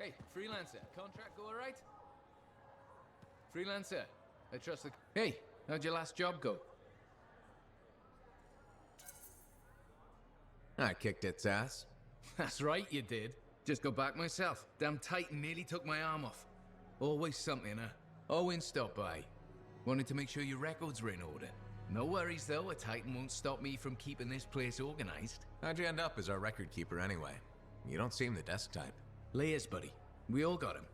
Hey, freelancer, contract go alright? Freelancer, I trust the... Hey, how'd your last job go? I kicked its ass. That's right, you did. Just got back myself. Damn Titan nearly took my arm off. Always something, huh? Owen stopped by. Wanted to make sure your records were in order. No worries, though. A Titan won't stop me from keeping this place organized. How'd you end up as our record keeper anyway? You don't seem the desk type. Layers, buddy. We all got him.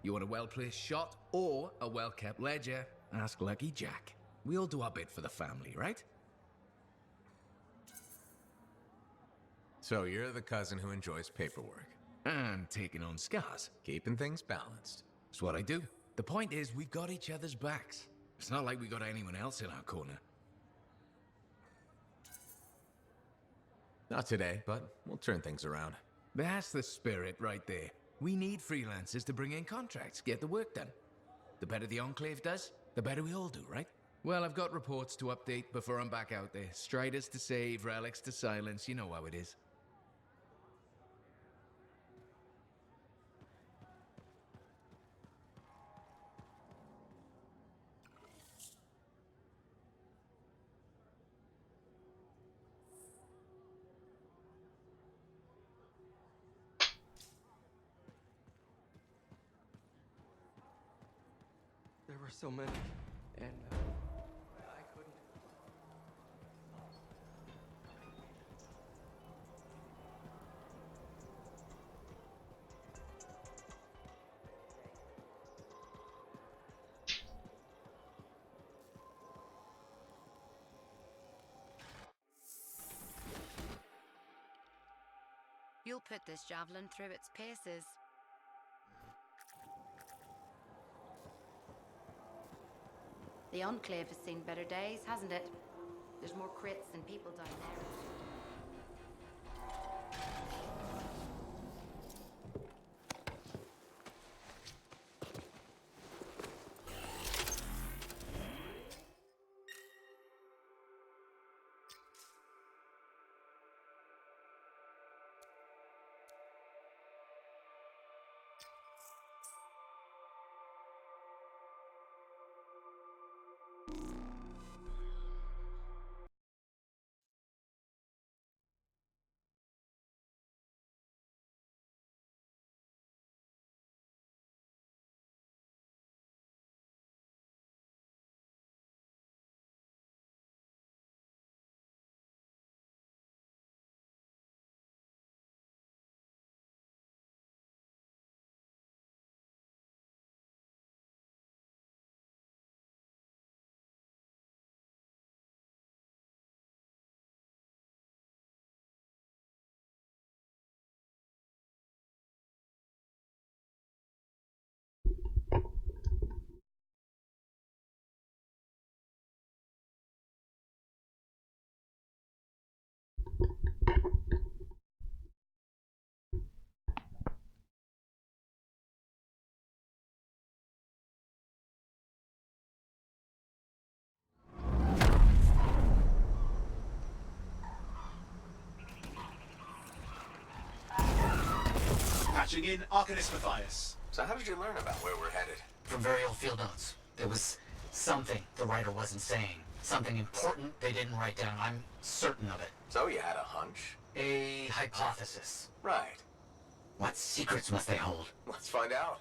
You want a well-placed shot or a well-kept ledger? Ask Lucky Jack. We all do our bit for the family, right? So you're the cousin who enjoys paperwork. And taking on scars. Keeping things balanced. That's what I do. The point is, we've got each other's backs. It's not like we got anyone else in our corner. Not today, but we'll turn things around. That's the spirit right there. We need freelancers to bring in contracts, get the work done. The better the Enclave does, the better we all do, right? Well, I've got reports to update before I'm back out there. Striders to save, relics to silence, you know how it is. There were so many, and I couldn't. You'll put this javelin through its paces. The Enclave has seen better days, hasn't it? There's more crits than people down there. Patching in Arcanist Matthias. So how did you learn about where we're headed? From very old field notes. There was something the writer wasn't saying. Something important they didn't write down. I'm certain of it. So you had a hunch? A hypothesis. Right. What secrets must they hold? Let's find out.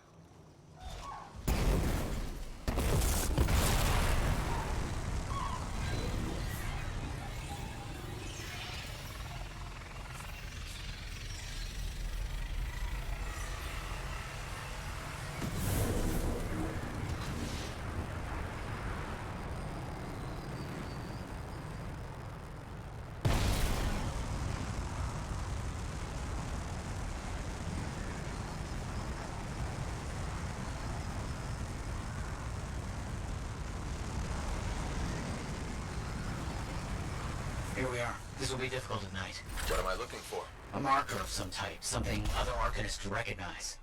Here we are. This will be difficult at night. What am I looking for? A marker of some type. Something other Arcanists could recognize.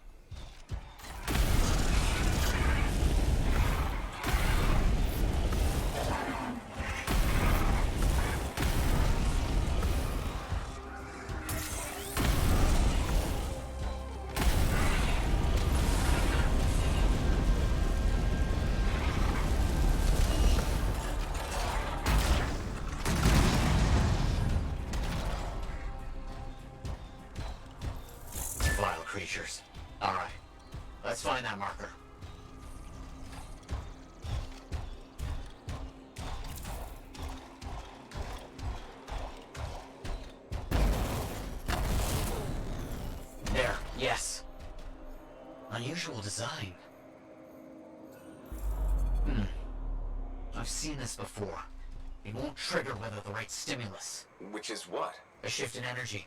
creatures. Alright, let's find that marker. There, yes. Unusual design. I've seen this before. It won't trigger without the right stimulus. Which is what? A shift in energy.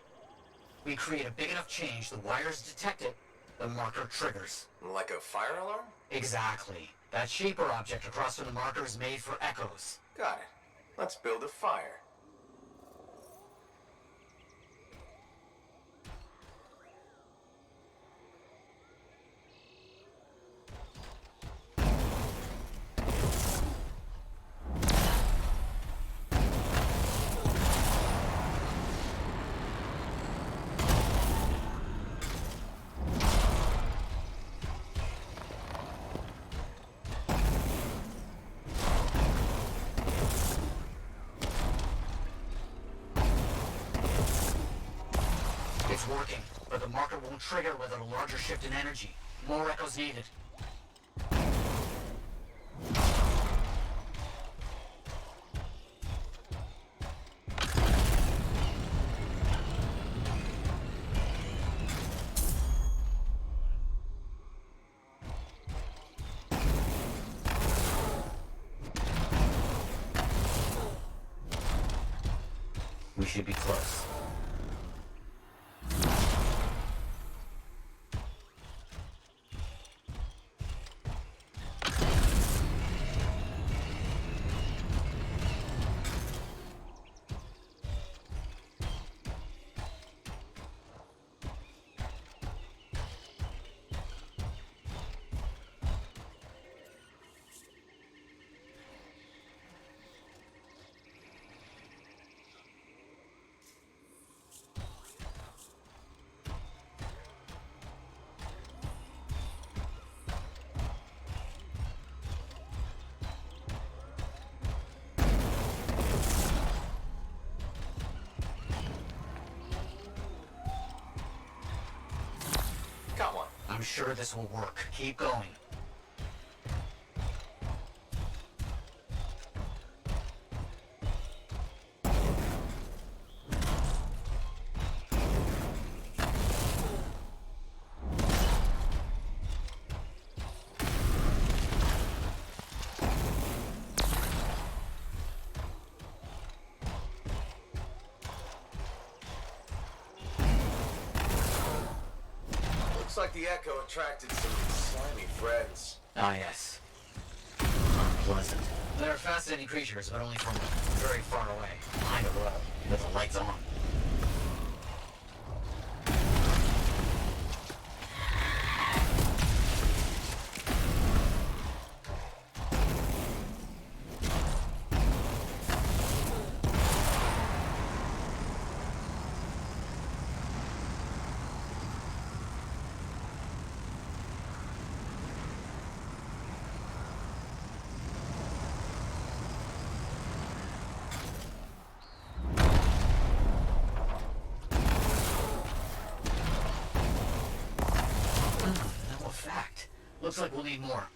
We create a big enough change, the wires detect it, the marker triggers. Like a fire alarm? Exactly. That shape or object across from the marker is made for echoes. Got it. Let's build a fire. It's working, but the marker won't trigger without a larger shift in energy. More echoes needed. We should be close. Got one. I'm sure this will work. Keep going. Looks like the echo attracted some slimy friends. Ah, yes. Unpleasant. They're fascinating creatures, but only from very far away, behind a wall, with the lights on. No effect. Looks like we'll need more.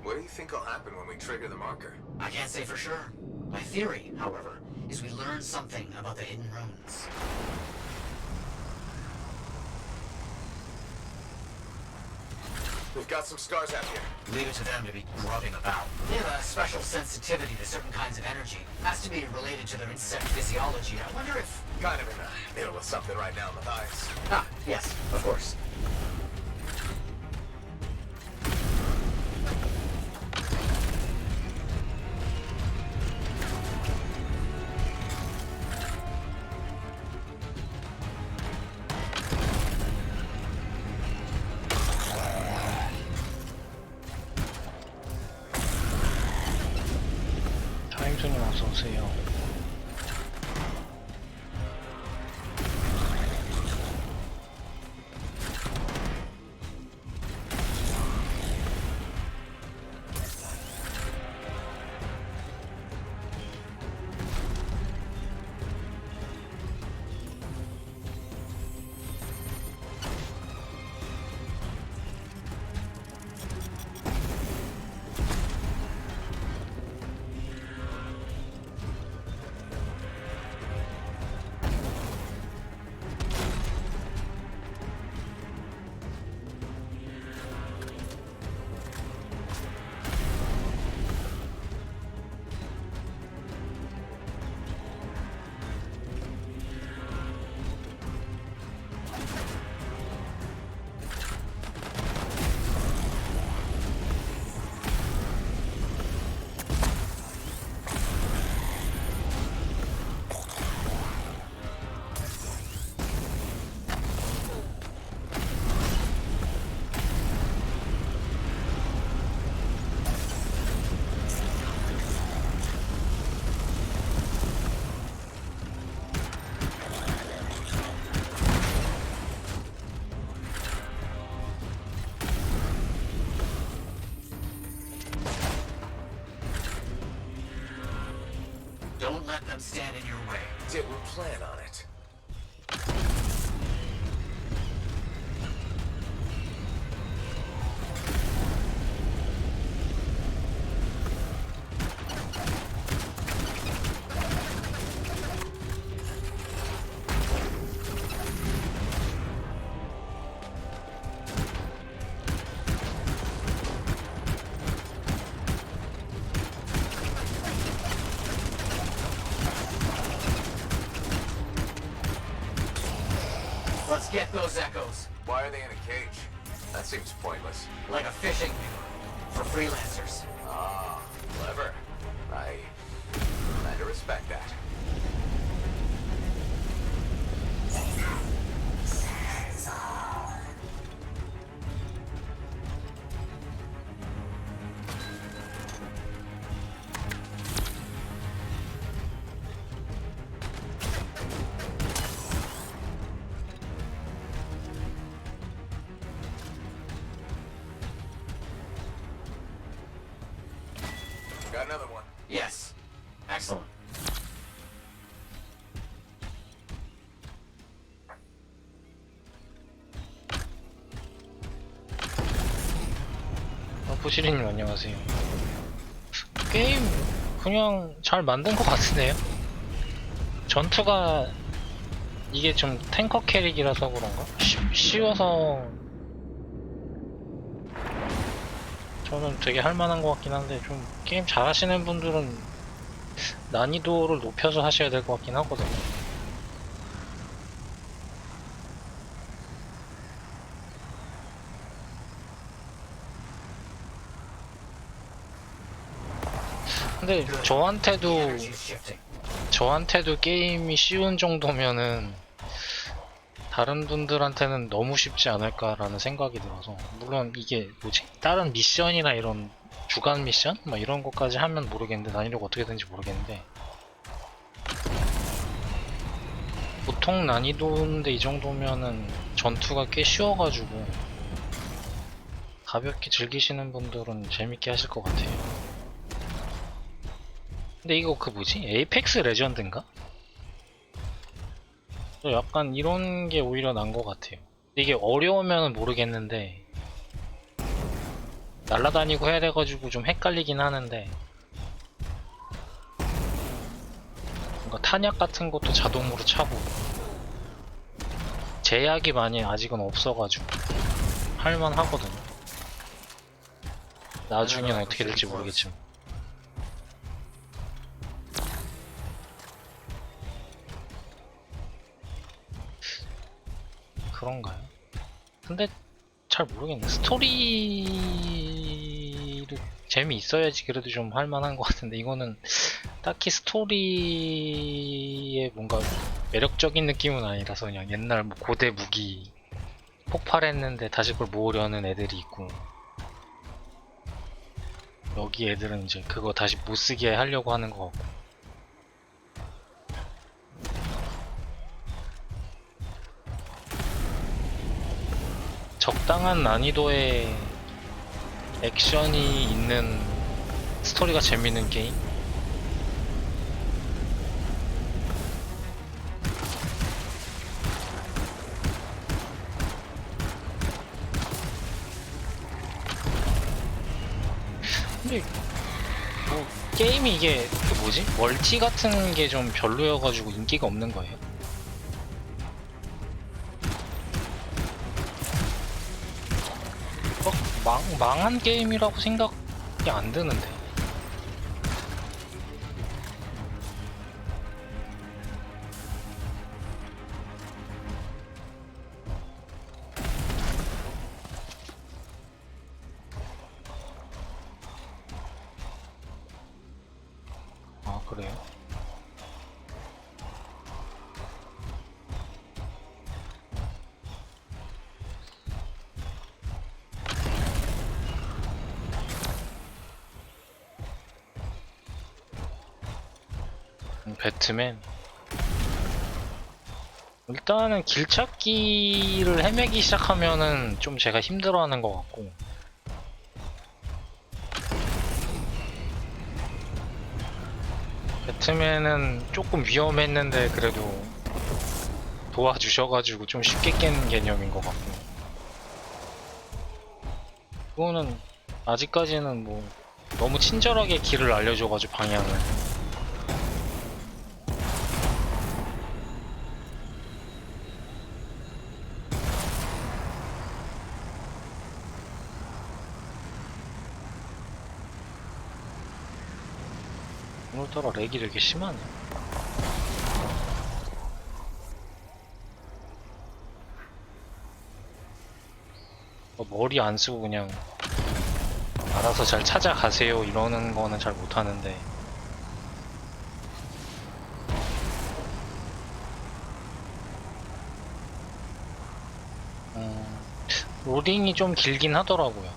What do you think will happen when we trigger the marker? I can't say for sure. My theory, however, is we learn something about the hidden runes. We've got some scars out here. Leave it to them to be grubbing about. They have a special sensitivity to certain kinds of energy. Has to be related to their insect physiology. I wonder if... Kind of in the middle of something right now, Matthias. Ah, yes, of course. 타임존님 어서오세요. Don't let them stand in your way. Didn't plan on it. Let's get those echoes. Why are they in a cage? That seems pointless. Like a fishing lure for freelancers. Ah, clever. I kind of respect that. Got another one. Yes. Excellent. 부시리님 안녕하세요. 게임 그냥 잘 만든 것 같으네요. 전투가 이게 좀 탱커 캐릭이라서 그런가? 쉬워서 저는 되게 할만한 것 같긴 한데, 좀 게임 잘하시는 분들은 난이도를 높여서 하셔야 될 것 같긴 하거든요. 근데 저한테도 Energy's shifting. 게임이 쉬운 정도면은 다른 분들한테는 너무 쉽지 않을까라는 생각이 들어서, 물론 이게 뭐지? 다른 미션이나 이런 주간 미션? 막 이런 것까지 하면 모르겠는데, 난이도가 어떻게 되는지 모르겠는데, 보통 난이도인데 이 정도면은 전투가 꽤 쉬워가지고 가볍게 즐기시는 분들은 재밌게 하실 것 같아요. 근데 이거 그 뭐지? 에이펙스 레전드인가? 약간 이런 게 오히려 난 것 같아요. 이게 어려우면 모르겠는데, 날라다니고 해야 돼가지고 좀 헷갈리긴 하는데, 뭔가 탄약 같은 것도 자동으로 차고, 제약이 많이 아직은 없어가지고 할만하거든요. 나중엔 어떻게 될지 모르겠지만. 그런가요? 근데 잘 모르겠네. 스토리를 재미있어야지 그래도 좀 할만한 것 같은데 이거는 딱히 스토리에 뭔가 매력적인 느낌은 아니라서 그냥 옛날 뭐 고대 무기 폭발했는데 다시 그걸 모으려는 애들이 있고 여기 애들은 이제 그거 다시 못쓰게 하려고 하는 것 같고 적당한 난이도의 액션이 있는 스토리가 재밌는 게임? 근데 뭐 게임이 이게 그 뭐지? 멀티 같은 게 좀 별로여가지고 인기가 없는 거예요. 망한 게임이라고 생각이 안 드는데. 아, 그래요? 배트맨 일단은 길찾기를 헤매기 시작하면은 좀 제가 힘들어하는 것 같고 배트맨은 조금 위험했는데 그래도 도와주셔가지고 좀 쉽게 깨는 개념인 것 같고 그거는 아직까지는 뭐 너무 친절하게 길을 알려줘가지고 방향을 오늘따라 렉이 되게 심하네. 머리 안 쓰고 그냥 알아서 잘 찾아가세요 이러는 거는 잘 못하는데 로딩이 좀 길긴 하더라고요.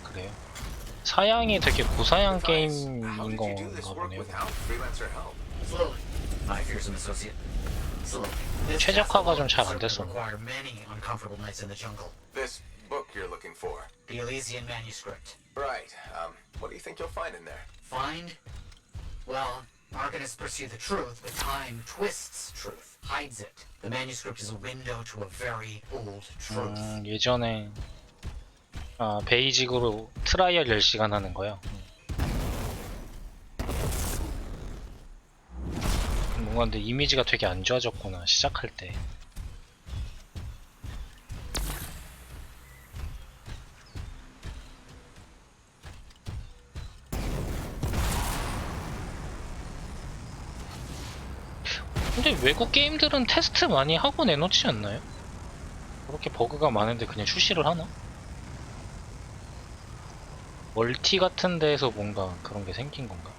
그래요? 사양이 되게 고사양 게임인 건가 보네요. Slowly. I fear some associate. Slowly. This 최적화가 좀 잘 안 will 됐어. require many uncomfortable nights in the jungle. This book you're looking for. The Elysian manuscript. Right. What do you think you'll find in there? Find? Well, Arcanists pursue the truth, but time twists truth, hides it. The manuscript is a window to a very old truth. 예전에 베이직으로 트라이얼 10시간 하는 거요. 뭔가 근데 이미지가 되게 안 좋아졌구나 시작할 때. 근데 외국 게임들은 테스트 많이 하고 내놓지 않나요? 그렇게 버그가 많은데 그냥 출시를 하나? 멀티 같은 데에서 뭔가 그런 게 생긴 건가?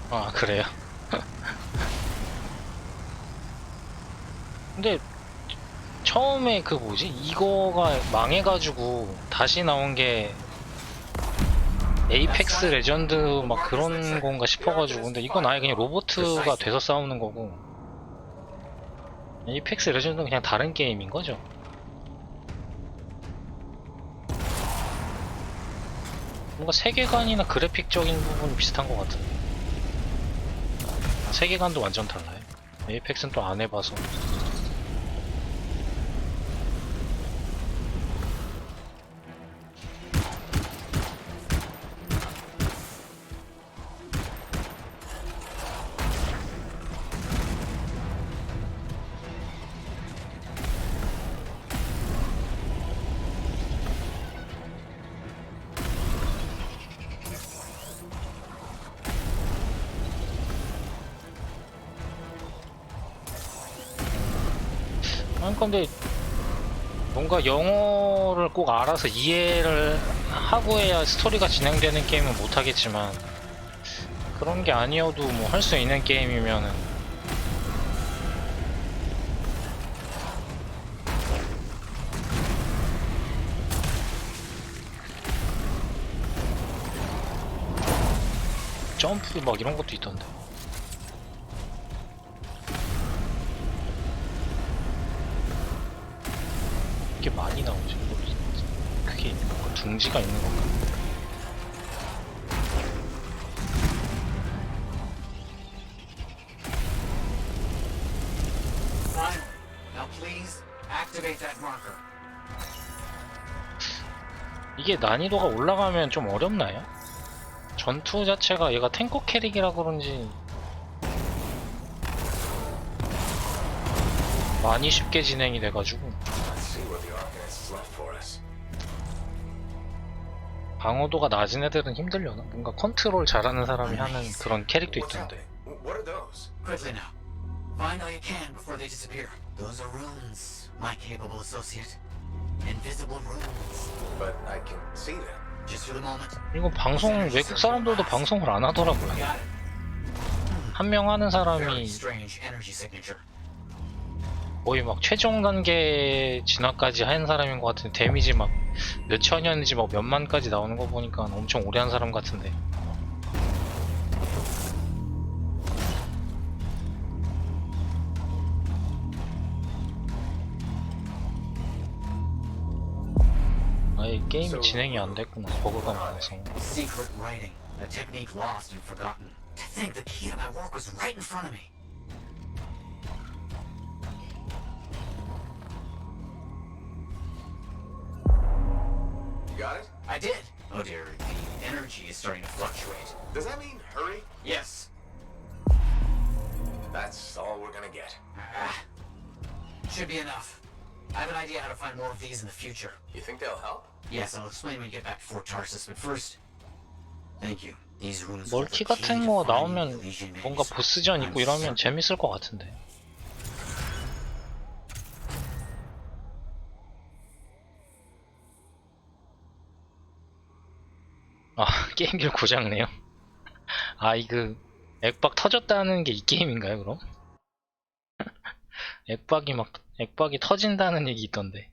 아, 그래요? 근데 처음에 그 뭐지? 이거가 망해가지고 다시 나온 게 에이펙스 레전드 막 그런 건가 싶어가지고 근데 이건 아예 그냥 로보트가 돼서 싸우는 거고 에이펙스 레전드는 그냥 다른 게임인 거죠? 뭔가 세계관이나 그래픽적인 부분이 비슷한 것 같은데 세계관도 완전 달라요. 에이펙스는 또 안 해봐서. 아니 근데 뭔가 영어를 꼭 알아서 이해를 하고 해야 스토리가 진행되는 게임은 못하겠지만 그런 게 아니어도 뭐 할 수 있는 게임이면은 점프 막 이런 것도 있던데. 이게 많이 나오지. 그게 있는 건가? 둥지가 있는 건가? Finally. Now please activate that marker. 이게 난이도가 올라가면 좀 어렵나요? 전투 자체가 얘가 탱커 캐릭이라 그런지 많이 쉽게 진행이 돼가지고 Let's see what the Arcanists left for us. 방어도가 낮은 애들은 힘들려나? 뭔가 컨트롤 잘하는 사람이 하는 그런 캐릭도 What's 있던데. happening? What are those? Quickly now. Find all you can before they disappear. Those are runes, my capable associate. Invisible runes. But I can see them. Just for the moment. 이거 방송 외국 사람들도 방송을 안 하더라고요. Got it. 한 명 하는 Very 사람이 strange energy signature. 거의 막 최종 단계 진화까지 한 사람인 것 같은데 데미지 막 몇천이었는지 막 몇만까지 나오는 거 보니까 엄청 오래 한 사람 같은데. 아예 게임이 진행이 안 됐구나. 버그가 많아서. Secret writing, a technique lost and forgotten. To think the key to my work was right in front of me. You got it? I did. Oh dear, the energy is starting to fluctuate. Does that mean hurry? Yes. That's all we're gonna get. Should be enough. I have an idea how to find more of these in the future. You think they'll help? Yes, I'll explain when we get back to Fort Tarsus, but first, thank you. These runes hold the 멀티 key 같은 to 거 finding 나오면 the Elysian 뭔가 manuscript. 보스전 있고 I'm 이러면 certain. 재밌을 것 같은데. 아, 게임기를 고장내요? 아, 이거 액박 터졌다는 게 이 게임인가요, 그럼? 액박이 터진다는 얘기 있던데.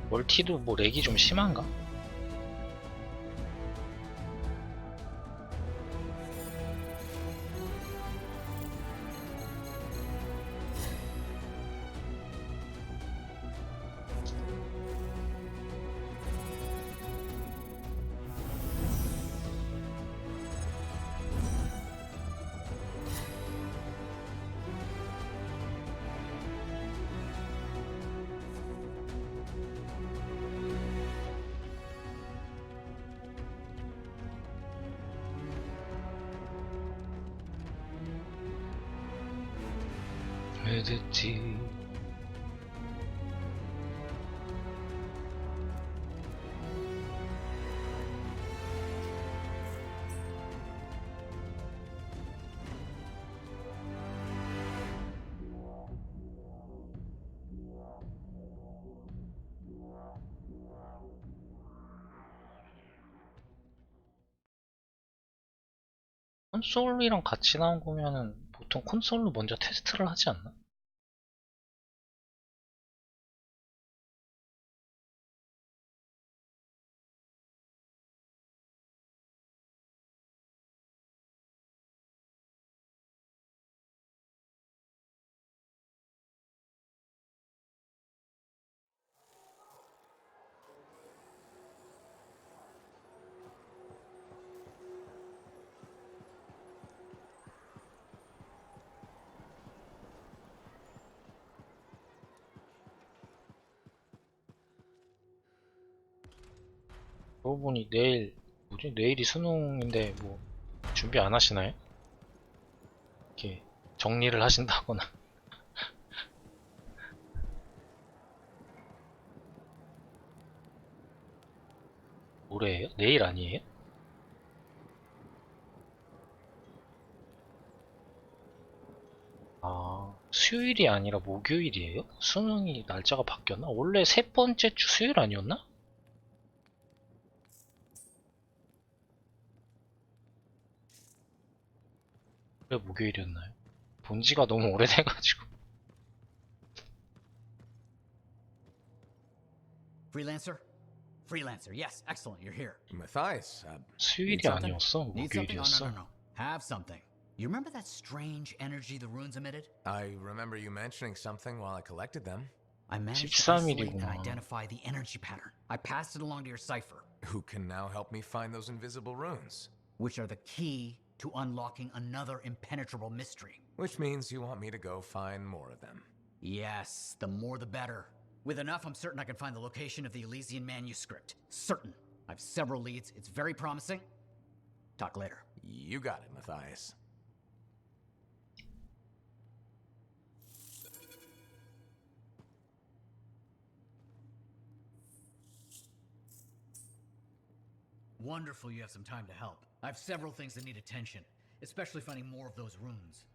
멀티도 뭐 렉이 좀 심한가? 왜 됐지? 콘솔이랑 같이 나온 거면은 보통 콘솔로 먼저 테스트를 하지 않나? 그러고 보니 내일 뭐지? 내일이 수능인데 뭐 준비 안 하시나요? 이렇게 정리를 하신다거나. 모레예요? 내일 아니에요? 아, 수요일이 아니라 목요일이에요? 수능이 날짜가 바뀌었나? 원래 세 번째 주 수요일 아니었나? 왜 목요일이었나요? 본 지가 너무 오래돼가지고. Freelancer? Freelancer, yes, excellent, you're here. Matthias, 수요일이 something? 아니었어. Need something? Oh, 목요일이었어. no. Have something. You remember that strange energy the runes emitted? I remember you mentioning something while I collected them. I managed to isolate and 13일이구나. identify the energy pattern. I passed it along to your cipher, Who can now help me find those invisible runes? which are the key to unlocking another impenetrable mystery. Which means you want me to go find more of them. Yes, the more the better. With enough, I'm certain I can find the location of the Elysian manuscript. Certain. I've several leads. It's very promising. Talk later. You got it, Matthias. Wonderful you have some time to help. I have several things that need attention, especially finding more of those runes.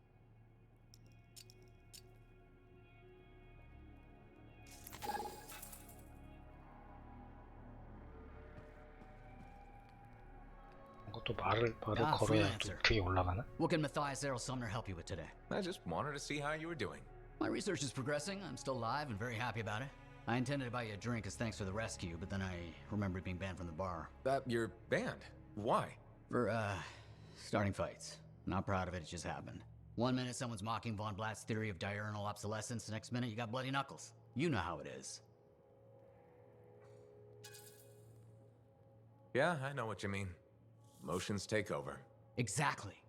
이것도 말을 걸어야 또 freelancer. 그게 올라가나? What can Matthias Errol Sumner help you with today? I just wanted to see how you were doing. My research is progressing. I'm still alive and very happy about it. I intended to buy you a drink as thanks for the rescue, but then I remembered being banned from the bar. You're banned. Why? For, starting fights. Not proud of it, it just happened. 1 minute someone's mocking Von Blatt's theory of diurnal obsolescence, the next minute you got bloody knuckles. You know how it is. Yeah, I know what you mean. Emotions take over. Exactly.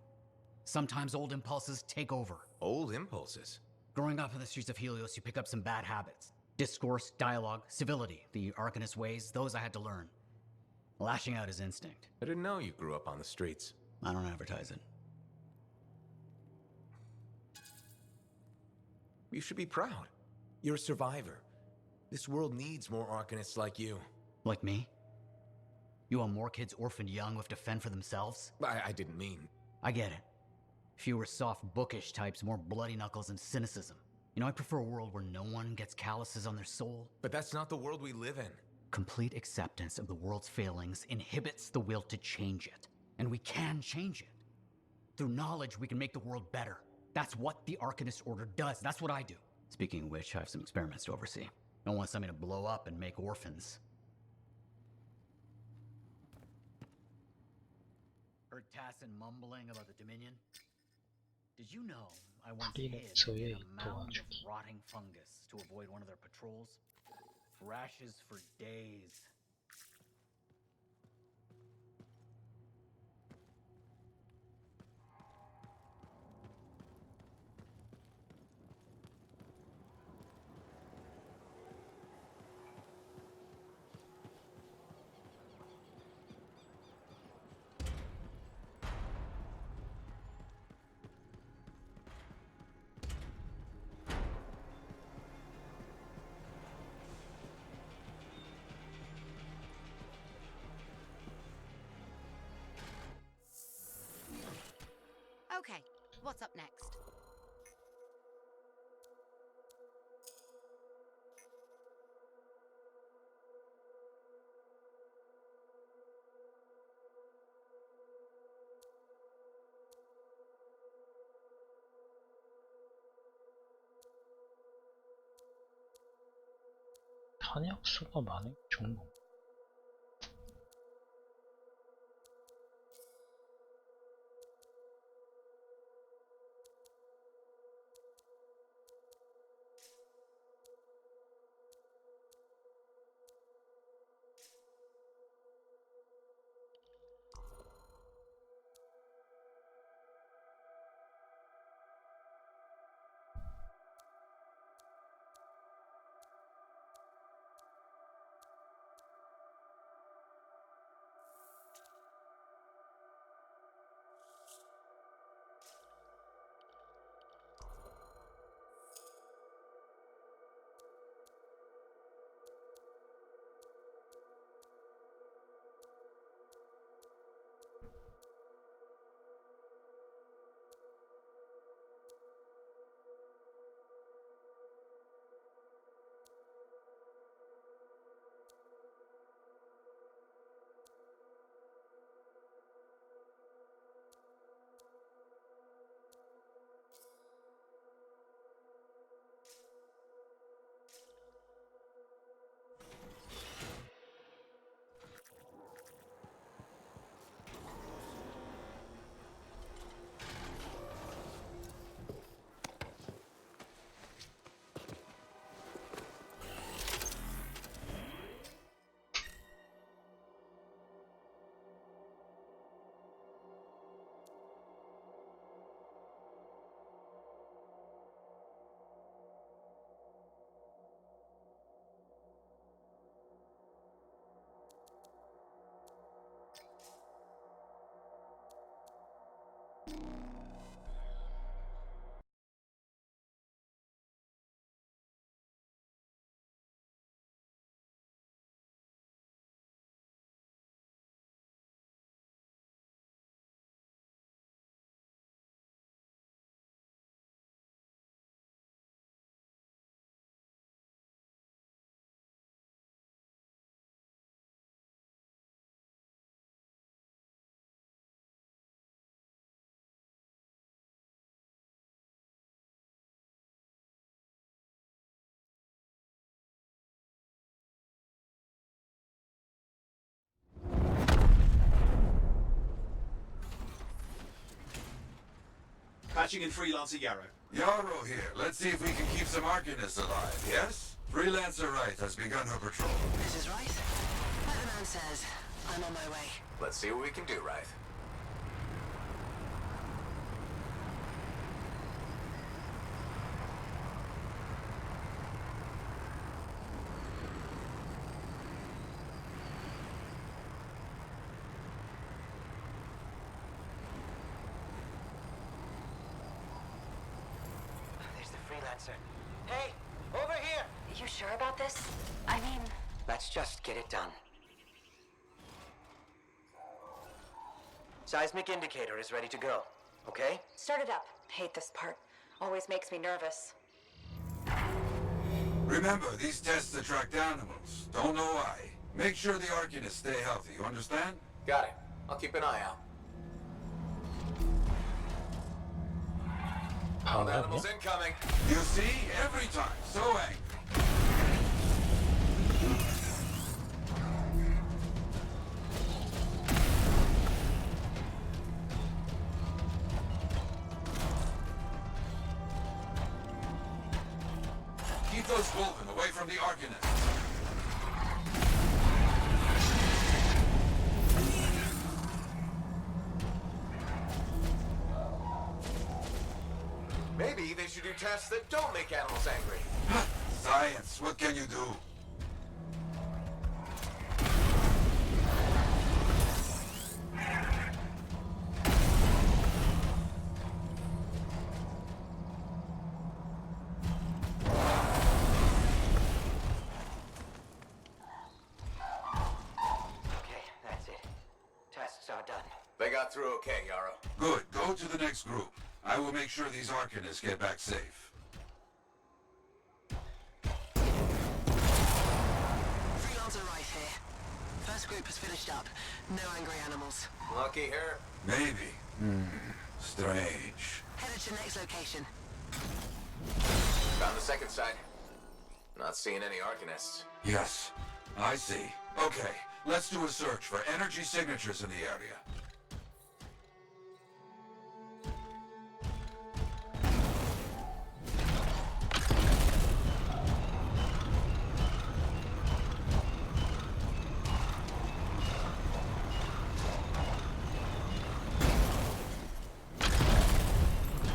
Sometimes old impulses take over. Old impulses. Growing up in the streets of Helios, you pick up some bad habits. Discourse, dialogue, civility, the Arcanist ways, those I had to learn. Lashing out is instinct. I didn't know you grew up on the streets. I don't advertise it. You should be proud. You're a survivor. This world needs more Arcanists like you. Like me? You want more kids orphaned young who have to fend for themselves? I didn't mean... I get it. Fewer soft, bookish types, more bloody knuckles and cynicism. You know, I prefer a world where no one gets calluses on their soul. But that's not the world we live in. Complete acceptance of the world's failings inhibits the will to change it. And we can change it. Through knowledge, we can make the world better. That's what the Arcanist Order does. That's what I do. Speaking of which, I have some experiments to oversee. Don't want something to blow up and make orphans. Heard Tassin mumbling about the Dominion? Did you know I once hid in a mound of rotting fungus to avoid one of their patrols? Rashes for days. Okay, what's up next? 탄약수가 많은 게 좋은 건가? Patching in Freelancer Yarrow. Yarrow here. Let's see if we can keep some Arcanists alive, yes? Freelancer Wright has begun her patrol. This is right. Like the man says, I'm on my way. Let's see what we can do, Wraith. There's the freelancer. Hey, over here! You sure about this? I mean, Let's just get it done. Seismic indicator is ready to go. Okay? start it up. Hate this part. Always makes me nervous. Remember, these tests attract animals. Don't know why. Make sure the Arcanists stay healthy, you understand? Got it. I'll keep an eye out. 방금 Animals incoming. You see? Every time. So angry. Keep those Wolven away from the Arcanists. Maybe they should do tests that don't make animals angry. Science, what can you do? Okay, that's it. Tests are done. They got through okay, Yarrow. Good. Go to the next group. I will make sure these Arcanists get back safe. Freelancer right here. First group has finished up. No angry animals. Lucky here. Maybe. Strange. Headed to next location. Found the second site. Not seeing any Arcanists. Yes, I see. Okay, let's do a search for energy signatures in the area.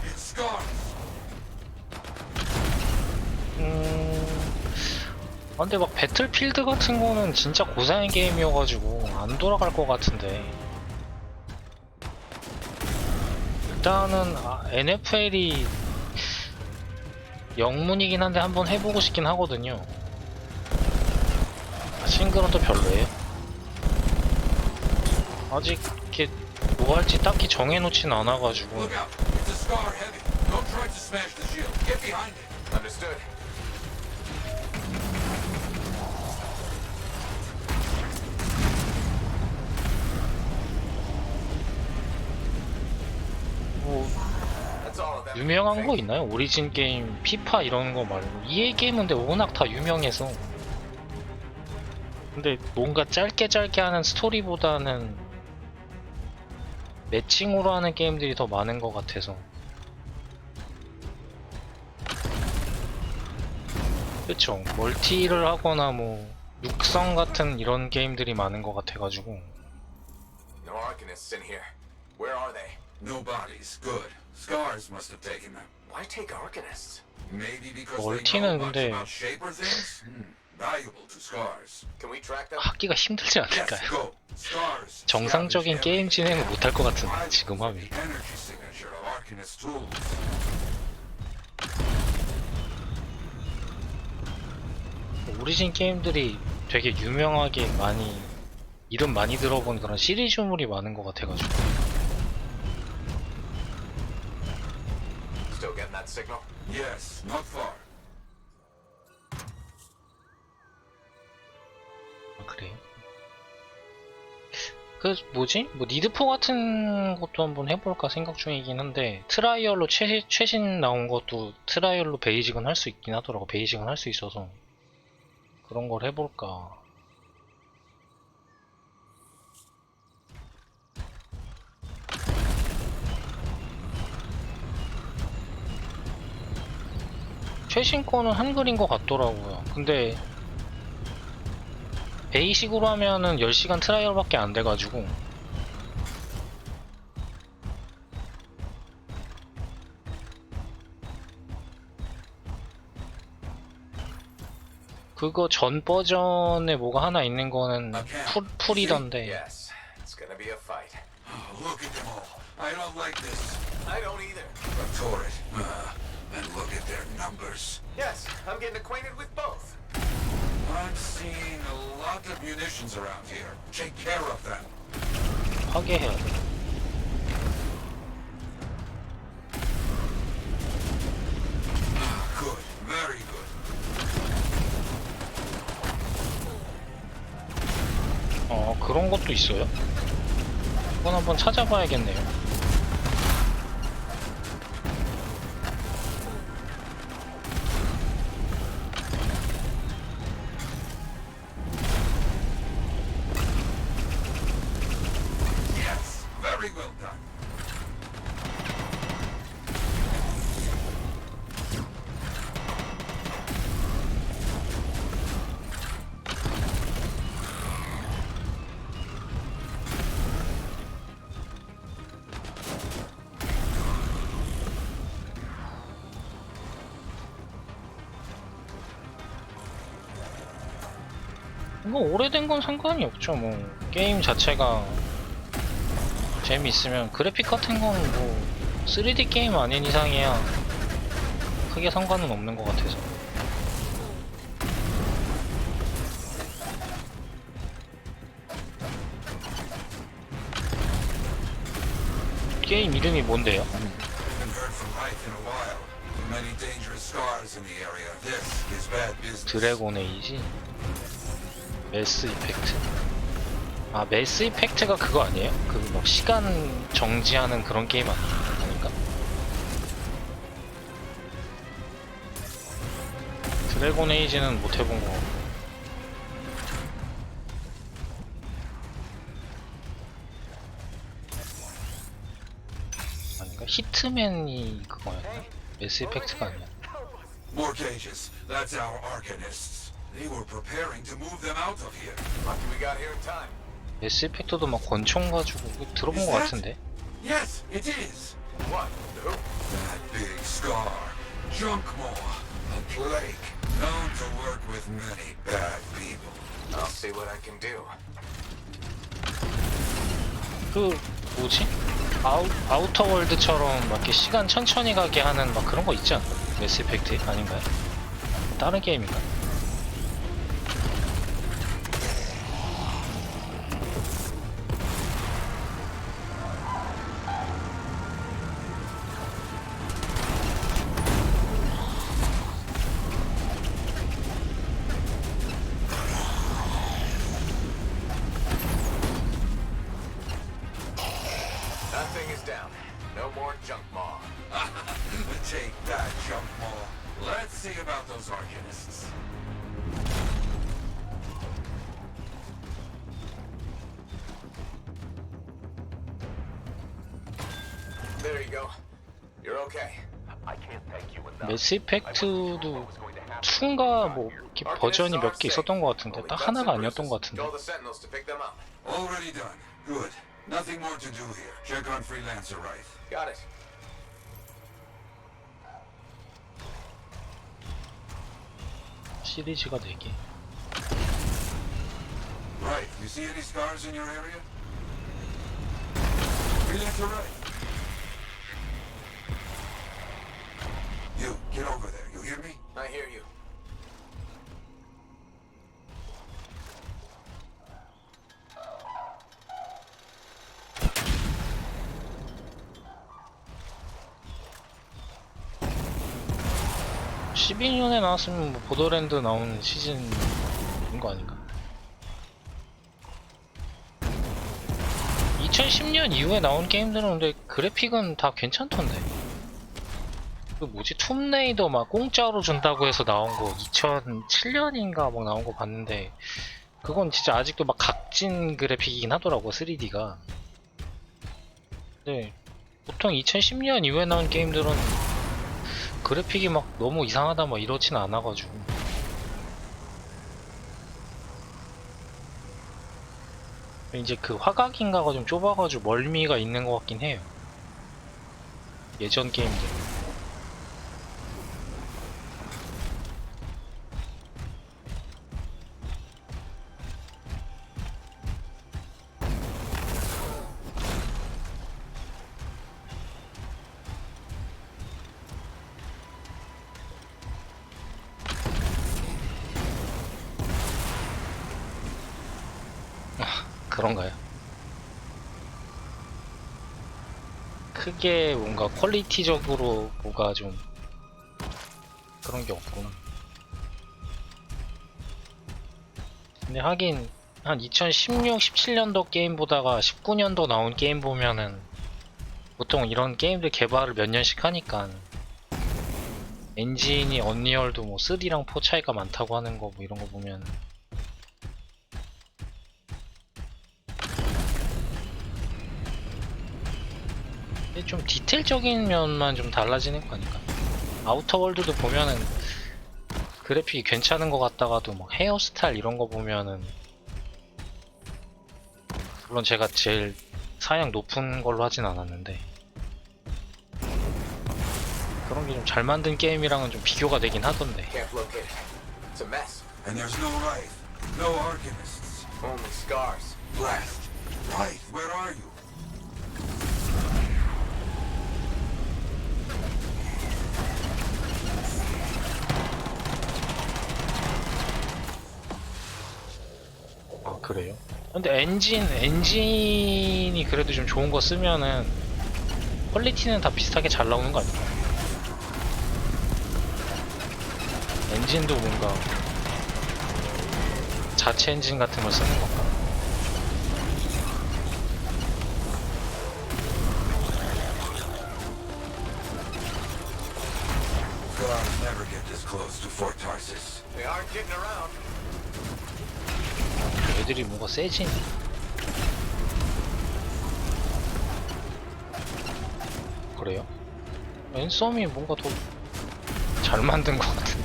It's Scars! 근데 막 배틀필드 같은 거는 진짜 고사양 게임이어가지고 안 돌아갈 것 같은데. 일단은 NFL이 영문이긴 한데 한번 해보고 싶긴 하거든요. 싱글은 또 별로예요. 아직 이렇게 뭐 할지 딱히 정해놓진 않아가지고. Look out! It's a Scar heavy. Don't try to smash the shield. Get behind it. Understood. 뭐 That's all of them. 유명한 거 있나요? 오리진 게임, 피파 이런 거 말고. EA 게임은 근데 워낙 다 유명해서. 근데 뭔가 짧게 하는 스토리보다는 매칭으로 하는 게임들이 더 많은 것 같아서. 그쵸. 멀티를 하거나 뭐 육성 같은 이런 게임들이 많은 것 같아가지고. No Arcanists in here. Where are they? No bodies. Good. Scars must have taken them. Why take Arcanists? Maybe because they 멀티는 know much 근데 about shaper things? Valuable to Scars. Can we track them? 하기가 힘들지 Yes, 않을까요? go. Scars. 정상적인 게임 진행을 못할 것 같은데 지금 하면. The energy signature of Arcanist tools. 오리진 게임들이 되게 유명하게 많이 이름 많이 들어본 그런 시리즈물이 많은 것 같아가지고. Still getting that signal? Yes, not far. 아, 그래요? 그 뭐지? 뭐 니드포 같은 것도 한번 해볼까 생각 중이긴 한데 트라이얼로 최신 나온 것도 트라이얼로 베이직은 할 수 있긴 하더라고. 베이직은 할 수 있어서 그런 걸 해볼까. 최신 거는 한글인 것 같더라고요. 근데 베이식으로 하면은 10시간 트라이얼밖에 안 돼가지고 그거 전 버전에 뭐가 하나 있는 거는 풀이던데. Yes. It's gonna be a fight. Oh, look at them all. I don't like this. I don't either. But Torrid. And look at their numbers. Yes, I'm getting acquainted with both. I'm seeing a lot of munitions around here. Take care of them. 파괴해야 돼. Good. Very good. 그런 것도 있어요? 그건 한번 찾아봐야겠네요. Yes. Very well done. 뭐 오래된 건 상관이 없죠. 뭐 게임 자체가 재미있으면 그래픽 같은 거는 뭐 3D 게임 아닌 이상이야 크게 상관은 없는 것 같아서. 게임 이름이 뭔데요? Haven't heard from Hythe in a while. Many dangerous scars in the area. This is bad business. 드래곤 에이지? 매스 이펙트? 아 매스 이펙트가 그거 아니에요? 그 막 시간 정지하는 그런 게임 아닌가? 드래곤 에이지는 못 해본 거 같고. 아닌가? 히트맨이 그거였나? 매스 이펙트가 아니야. More cages. That's our Arcanists. They were preparing to move them out of here. Lucky we got here in time. 매스 이펙트도 막 권총 가지고 들어본 거 같은데? Yes, it is. What? Who? That big scar. Junkmaw. A plague. Known to work with many bad people. I'll see what I can do. 그 뭐지? 아우터 월드처럼 막 이렇게 시간 천천히 가게 하는 막 그런 거 있지 않나? 매스 이펙트 아닌가요? 다른 게임인가? That thing is down. No more Junkmaw. Take that, Junkmaw. Let's see about those Arcanists. There you go. You're okay. I can't thank you enough. 매스 이펙트도 2인가 뭐 이렇게 버전이 몇 개 있었던 것 같은데 딱 하나가 아니었던 것 같은데. Tell the Sentinels to pick them up. Already done. Good. Nothing more to do here. Check on Freelancer Rythe. Got it. 시리즈가 4개. Right. You see any scars in your area? Be left to right. You, get over there. You hear me? I hear you. 음. 12년에 나왔으면 뭐 보더랜드 나온 시즌인 거 아닌가? 2010년 이후에 나온 게임들은 근데 그래픽은 다 괜찮던데. 그 뭐지? 툼레이더 막 공짜로 준다고 해서 나온 거 2007년인가 막 나온 거 봤는데 그건 진짜 아직도 막 각진 그래픽이긴 하더라고 3D가. 근데 보통 2010년 이후에 나온 게임들은 그래픽이 막 너무 이상하다 막 이렇지는 않아가지고. 이제 그 화각인가가 좀 좁아가지고 멀미가 있는 것 같긴 해요. 예전 게임들. 그런가요? 크게 뭔가 퀄리티적으로 뭐가 좀 그런 게 없구나. 근데 하긴 한 2016, 17년도 게임 보다가 19년도 나온 게임 보면은 보통 이런 게임들 개발을 몇 년씩 하니까 엔진이 언리얼도 뭐 3랑 4 차이가 많다고 하는 거 뭐 이런 거 보면 근데 좀 디테일적인 면만 좀 달라지는 거 아닐까? 아우터 월드도 보면은 그래픽이 괜찮은 것 같다가도 막 헤어스타일 이런 거 보면은 물론 제가 제일 사양 높은 걸로 하진 않았는데 그런 게 좀 잘 만든 게임이랑은 좀 비교가 되긴 하던데. Can't locate it. It's a mess. And there's no Wraith, no Arcanists. Only scars. Blast. Wraith, where are you? 아 그래요? 근데 엔진이 그래도 좀 좋은 거 쓰면은 퀄리티는 다 비슷하게 잘 나오는 거 아닐까? 엔진도 뭔가 자체 엔진 같은 걸 쓰는 건가? Scars never get this close to Fort Tarsis. They aren't getting around. 애들이 뭔가 세지네. 그래요? 앤썸이 뭔가 더 잘 만든 것 같은데.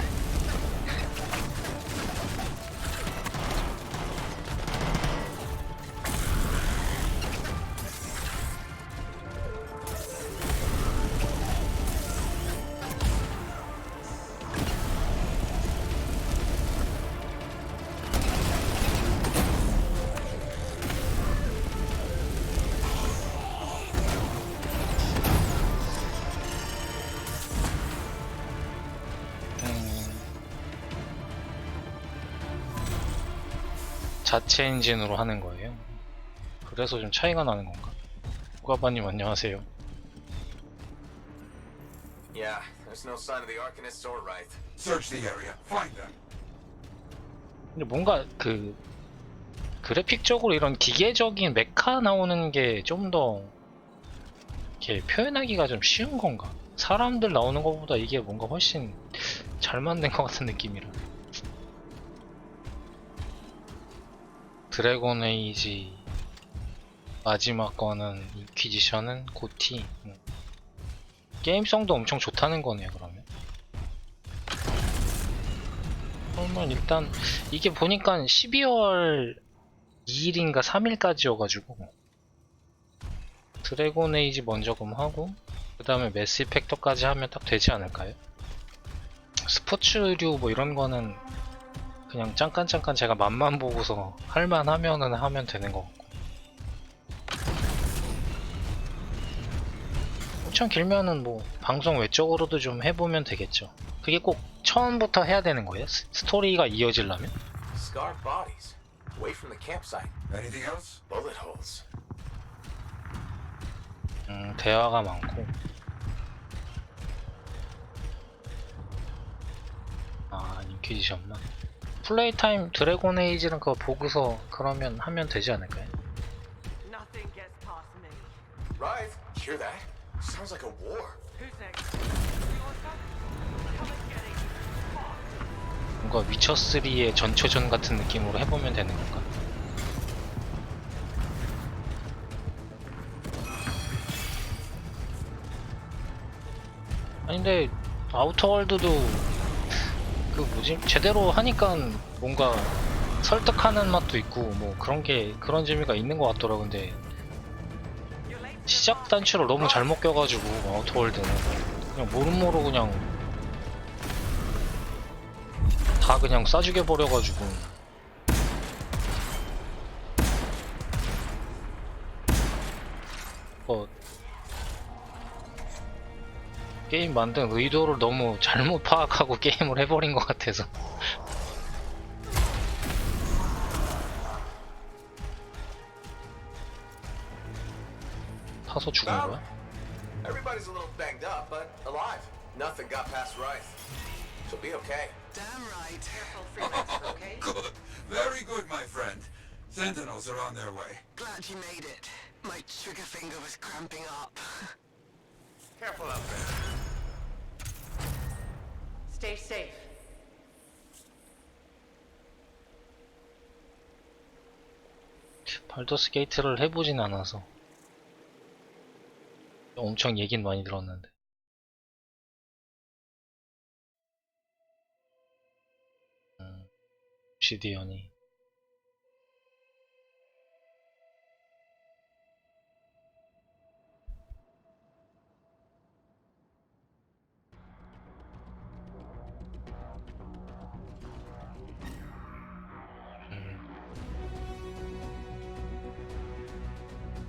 자체 엔진으로 하는 거예요. 그래서 좀 차이가 나는 건가? 후가바님 안녕하세요. Yeah, there's no sign of the Arcanists or Wraith. Search the area. Find them. 근데 뭔가 그 그래픽적으로 이런 기계적인 메카 나오는 게 좀 더 이렇게 표현하기가 좀 쉬운 건가? 사람들 나오는 것보다 이게 뭔가 훨씬 잘 만든 것 같은 느낌이라. 드래곤 에이지 마지막 거는 인퀴지션은 고티. 게임성도 엄청 좋다는 거네요. 그러면 일단 이게 보니까 12월 2일인가 3일까지여가지고 드래곤 에이지 먼저 하고 그 다음에 매스 이펙터까지 하면 딱 되지 않을까요? 스포츠류 뭐 이런 거는 그냥 잠깐 제가 맛만 보고서 할만 하면은 하면 되는 거 같고. 엄청 길면은 뭐 방송 외적으로도 좀 해보면 되겠죠. 그게 꼭 처음부터 해야 되는 거예요? 스토리가 이어지려면? Scarred bodies. Away from the campsite. Anything else? Bullet holes. 대화가 많고. 아, 인퀴지션만. 플레이 타임 드래곤 에이지는 그거 보고서 그러면 하면 되지 않을까요? Nothing gets past me. Right. Hear that? Sounds like a war. Who's next? Come and get it. 뭔가 위쳐3의 전초전 같은 느낌으로 해보면 되는 건가? 아니 근데 아우터월드도 그 뭐지? 제대로 하니까 뭔가 설득하는 맛도 있고 뭐 그런 재미가 있는 것 같더라. 근데 시작 단추를 너무 잘못 껴가지고 아우터월드는 그냥 모르모로 그냥 다 그냥 싸주게 버려가지고 게임 만든 의도를 너무 잘못 파악하고 게임을 해버린 것 같아서. 타서 죽은 거야? Everybody's a little banged up, but alive. Nothing got past Rice. She'll be okay. Damn right. Careful, freelancer, okay? Good. Very good, my friend. Sentinels are on their way. Glad you made it. My trigger finger was cramping up. Careful out there. Stay safe. 발더스 게이트를 해보진 않아서 엄청 얘긴 많이 들었는데. 시디언이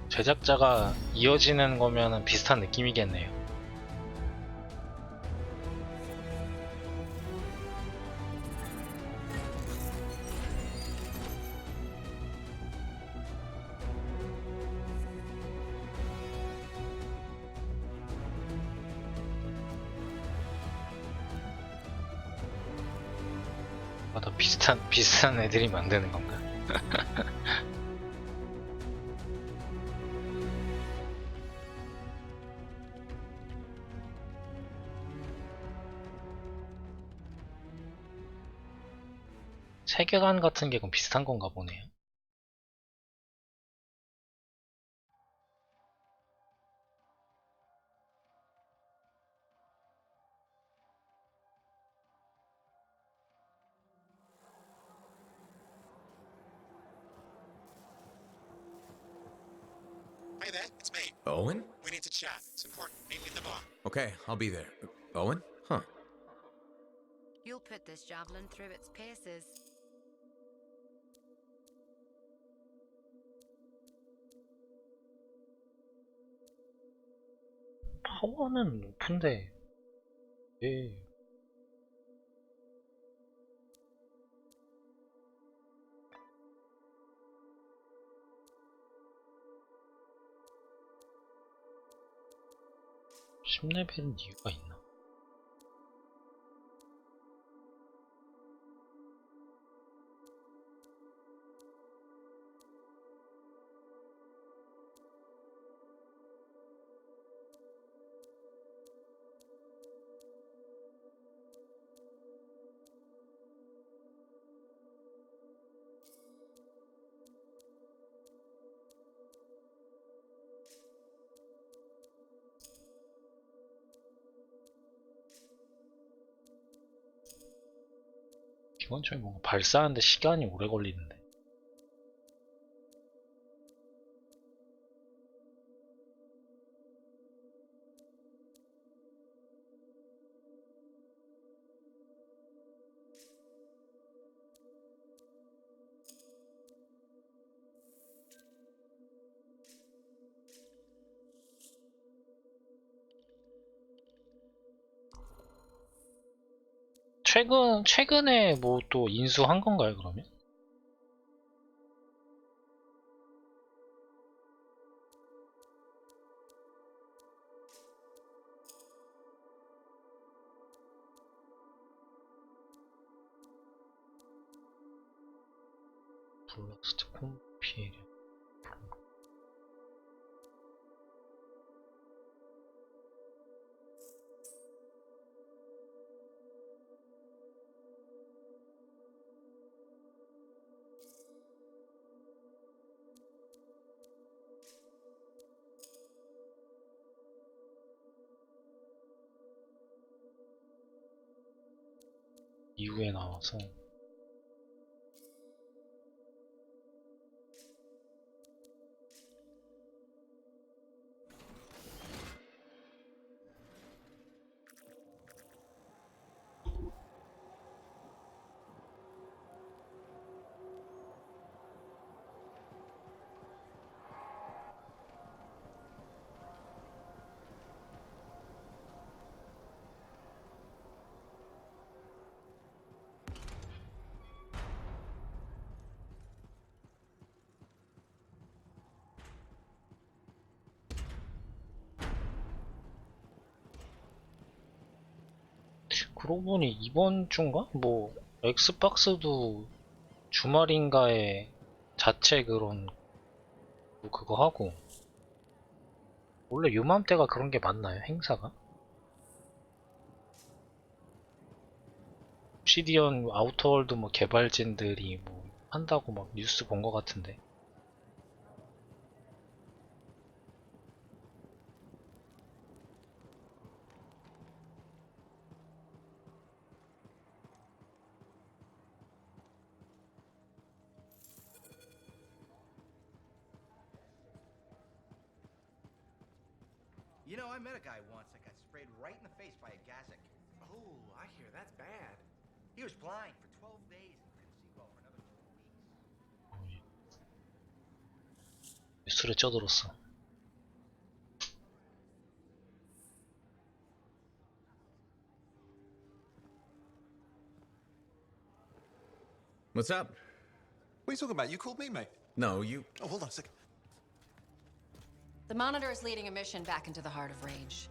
제작자가 이어지는 거면은 비슷한 느낌이겠네요. 다 비슷한 애들이 만드는 건가? 세계관 같은 게 그럼 비슷한 건가 보네요. Hey there, it's me. Owen? We need to chat. It's important. Meet me at the bar. Okay, I'll be there. Owen? Huh. You'll put this javelin through its paces. 파워는 높은데 예. (10레벨은) 이유가 있나? 기본적으로 뭔가 발사하는데 시간이 오래 걸리는데. 최근에 뭐 또 인수한 건가요, 그러면? 블라스트 콤피리아. 이후에 나와서 그러고 보니 이번 주인가? 뭐 엑스박스도 주말인가에 자체 그런 뭐 그거 하고 원래 요맘때가 그런 게 맞나요? 행사가? 시디언 아우터월드 뭐 개발진들이 뭐 한다고 막 뉴스 본 거 같은데. You know, I met a guy once that got sprayed right in the face by a Gazek. Oh, I hear that's bad. He was blind for 12 days and couldn't see well for another 4 weeks. 뉴스를 쪄들었어. What's up? What are you talking about? You called me, mate. No, you... Oh, hold on a second. The Monitor is leading a mission back into the Heart of Rage.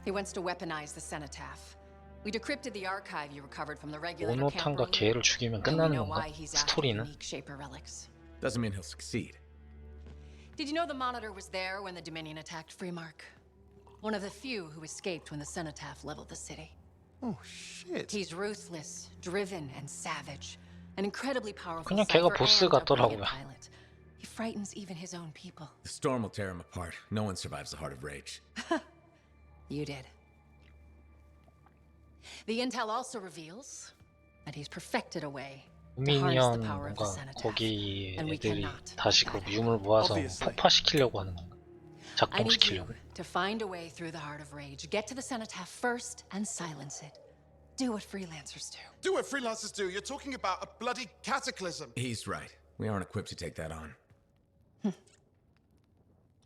He wants to weaponize the Cenotaph. We decrypted the archive you recovered from the regulator camp 오노탄과 개를 죽이면 끝나는 건가? 스토리는? Shaper relics. Doesn't mean he'll succeed. Did you know the Monitor was there when the Dominion attacked Freemark? One of the few who escaped when the Cenotaph leveled the city. Oh, shit. He's ruthless, driven, and savage. An incredibly powerful 그냥 걔가 cipher 보스 and a 같더라고요. brilliant pilot. He frightens even his own people. The storm will tear him apart. No one survives the Heart of Rage. You did. The intel also reveals that he's perfected a way to harness the power of the 미니언과 Cenotaph. 거기 And we 애들이 cannot 다시 그 유물 모아서 폭파시키려고 하는 건가? I need you 작동시키려고. to find a way through the Heart of Rage. Get to the Cenotaph first and silence it. Do what freelancers do. Do what freelancers do. You're talking about a bloody cataclysm. He's right. We aren't equipped to take that on.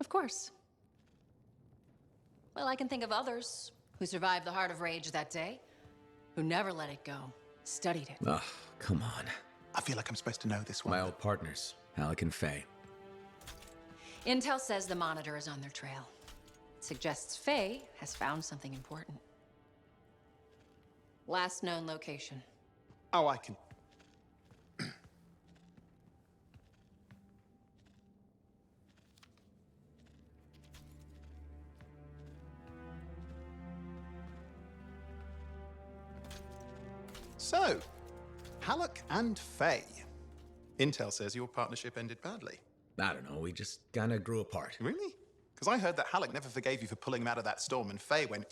Of course. Well, I can think of others who survived the Heart of Rage that day, who never let it go, studied it. Ugh, come on. I feel like I'm supposed to know this one. My old partners, Alec and Faye. Intel says the Monitor is on their trail. It suggests Faye has found something important. Last known location. Oh, I can... So, Halleck and Faye. Intel says your partnership ended badly. I don't know, we just kinda grew apart. Really? Because I heard that Halleck never forgave you for pulling him out of that storm, and Faye went...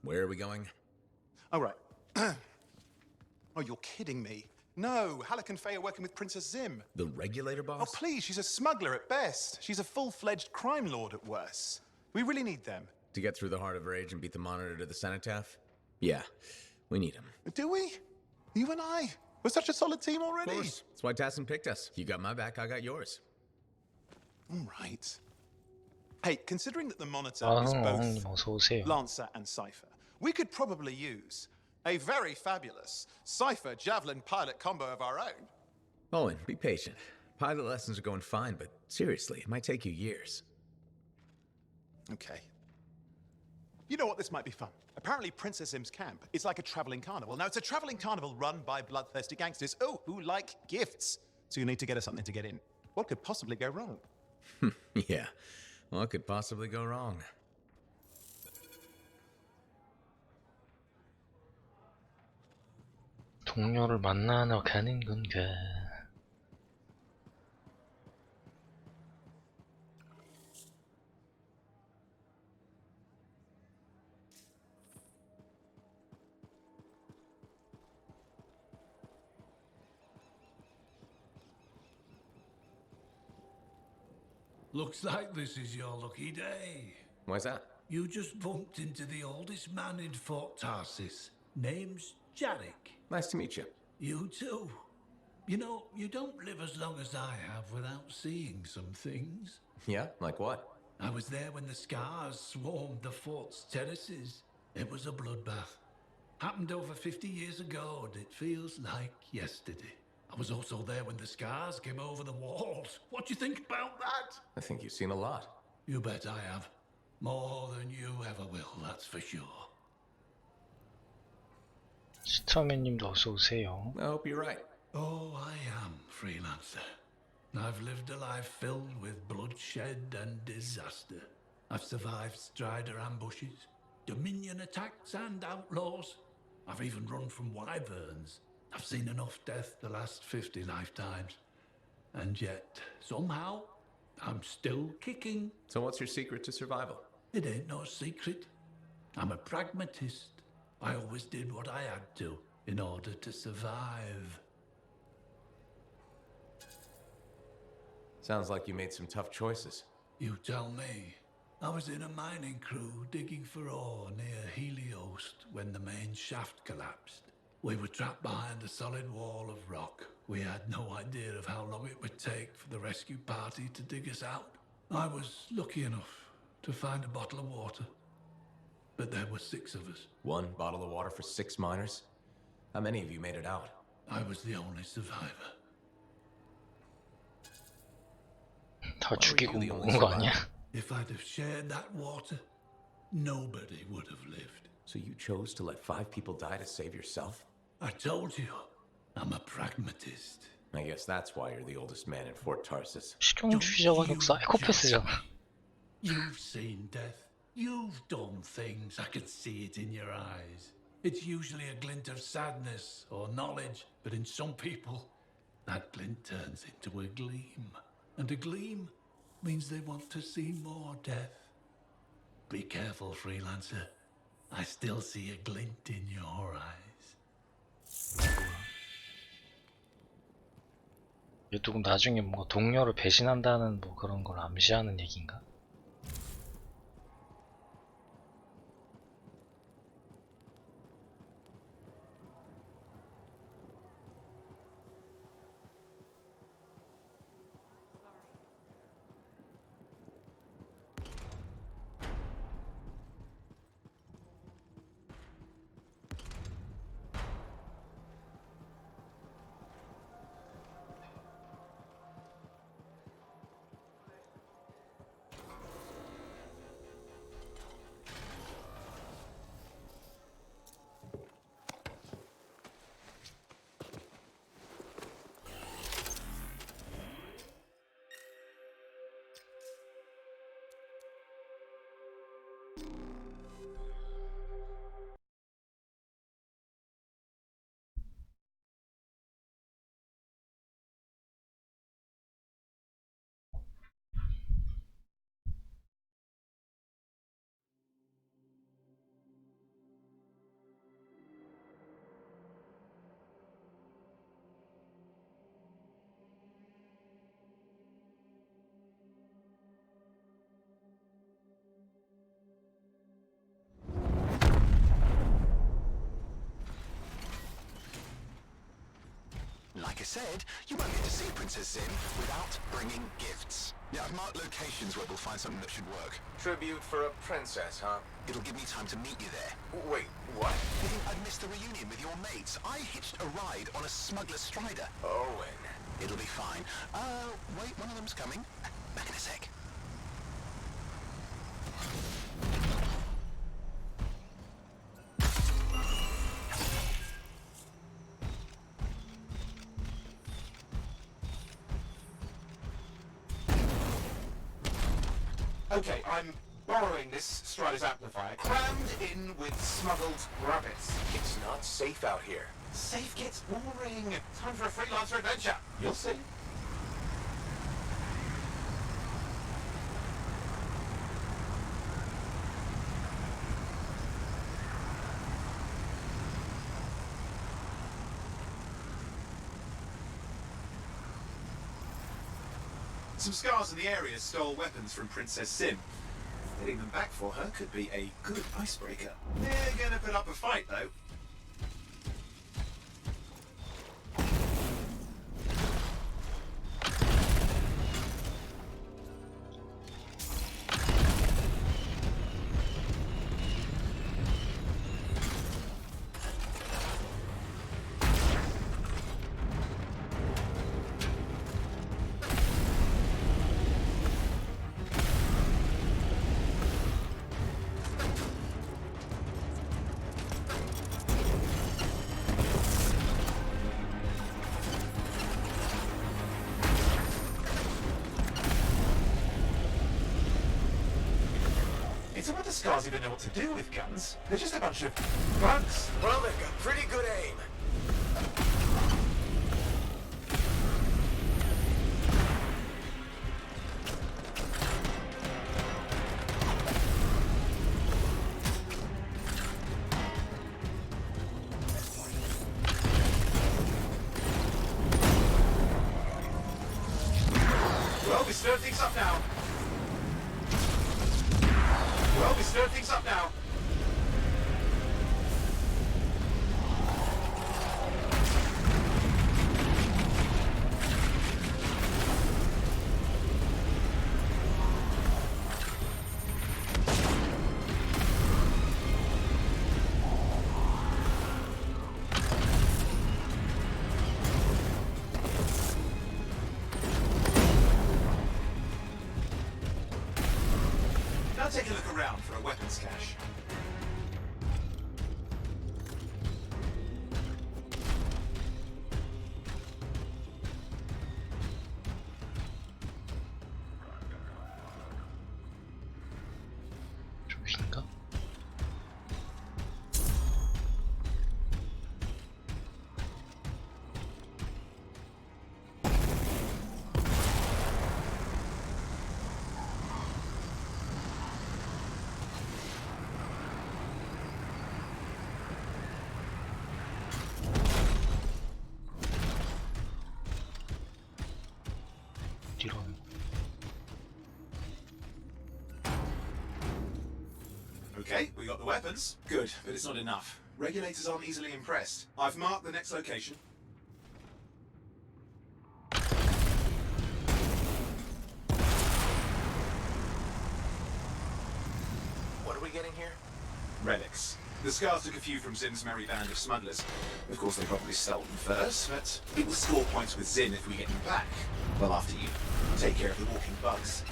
Where are we going? Oh, right. Oh, you're kidding me. No, Halleck and Faye are working with Princess Zim. The regulator boss? Oh, please, she's a smuggler at best. She's a full-fledged crime lord at worst. We really need them. To get through the Heart of Rage and beat the Monitor to the Cenotaph? Yeah, we need him. Do we? You and I? We're such a solid team already. Of course. That's why Tassin picked us. You got my back, I got yours. All right. Hey, considering that the Monitor 아, is 형님 both 어서 오세요. Lancer and Cypher, we could probably use A very fabulous Cypher Javelin pilot combo of our own. Owen, be patient. Pilot lessons are going fine, but seriously, it might take you years. Okay. You know what? This might be fun. Apparently, Princess Zim's camp is like a traveling carnival. Now, it's a traveling carnival run by bloodthirsty gangsters, who like gifts. So you need to get us something to get in. What could possibly go wrong? Yeah, what could possibly go wrong? 동료를 만나러 가는 건가? Looks like this is your lucky day. Why's that? You just bumped into the oldest man in Fort Tarsis. Name's Jarek. Nice to meet you. You too. You know, you don't live as long as I have without seeing some things. Yeah? Like what? I was there when the scars swarmed the fort's terraces. It was a bloodbath. Happened over 50 years ago, and it feels like yesterday. I was also there when the scars came over the walls. What do you think about that? I think you've seen a lot. You bet I have. More than you ever will, that's for sure. 시터맨님도 어서 오세요. I hope you're right. Oh, I am, Freelancer. I've lived a life filled with bloodshed and disaster. I've survived Strider ambushes, Dominion attacks and outlaws. I've even run from wyverns. I've seen enough death the last 50 lifetimes. And yet, somehow, I'm still kicking. So what's your secret to survival? It ain't no secret. I'm a pragmatist. I always did what I had to in order to survive. Sounds like you made some tough choices. You tell me. I was in a mining crew digging for ore near Heliost when the main shaft collapsed. We were trapped behind a solid wall of rock. We had no idea of how long it would take for the rescue party to dig us out. I was lucky enough to find a bottle of water. But there were 6 of us. 1 bottle of water for 6 miners? How many of you made it out? I was the only survivor. 다 죽이고 먹은 거 아니야? If I'd have shared that water, nobody would have lived. So you chose to let 5 people die to save yourself? I told you, I'm a pragmatist. I guess that's why you're the oldest man in Fort Tarsis. 식용주의자가 아니고 사이코패스잖아. You've seen death. You've done things. I can see it in your eyes. It's usually a glint of sadness or knowledge, but in some people, that glint turns into a gleam. And a gleam means they want to see more death. Be careful, Freelancer. I still see a glint in your eyes. 이거 나중에 뭐 동료를 배신한다는 뭐 그런 걸 암시하는 얘기인가? Like I said, you won't get to see Princess Zim without bringing gifts. Yeah, I've marked locations where we'll find something that should work. Tribute for a princess, huh? It'll give me time to meet you there. Wait, What? You think I'd missed the reunion with your mates? I hitched a ride on a smuggler strider. Owen. It'll be fine. Wait, one of them's coming. Back in a sec. Okay, I'm borrowing this Strider's amplifier, crammed in with smuggled rabbits. It's not safe out here. Safe gets boring. Time for a freelancer adventure. You'll see. Some scars in the area stole weapons from Princess Sim. Getting them back for her could be a good icebreaker. They're gonna put up a fight, though. It's a wonder Scars even know what to do with guns. They're just a bunch of bugs. Well, they've got pretty good aim. Well, we stir things up now. Well, we stir things up now. Now take a look around for a weapons cache. 저긴가? 이런. Okay, we got the weapons. Good, but it's not enough. Regulators aren't easily impressed. I've marked the next location. What are we getting here? Relics. The Scars took a few from Zim's merry band of smugglers. Of course, they probably stole them first, but it will score points with Zim if we get them back. Well, after you take care of the walking bugs.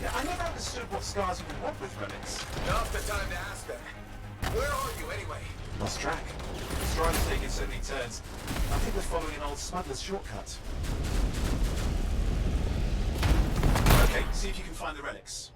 I never understood what Scars would want with relics. Now's the time to ask them. Where are you, anyway? Lost track. Strider's taking so many turns. I think we're following an old smuggler's shortcut. Okay, see if you can find the relics.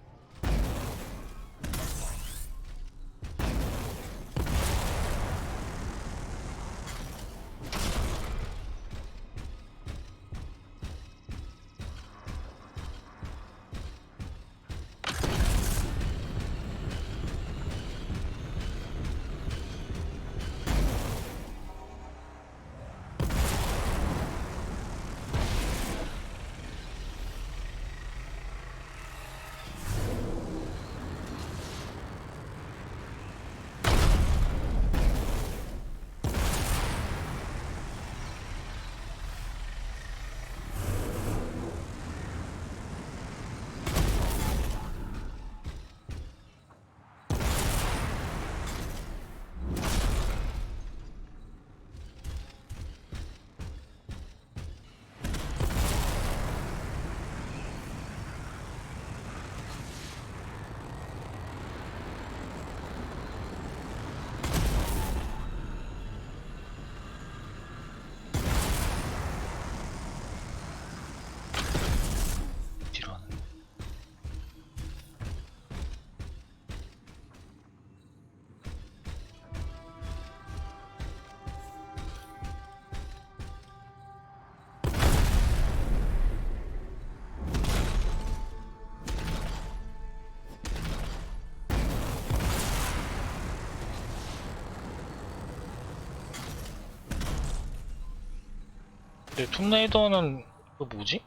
근데 툼레이더는 그 뭐지?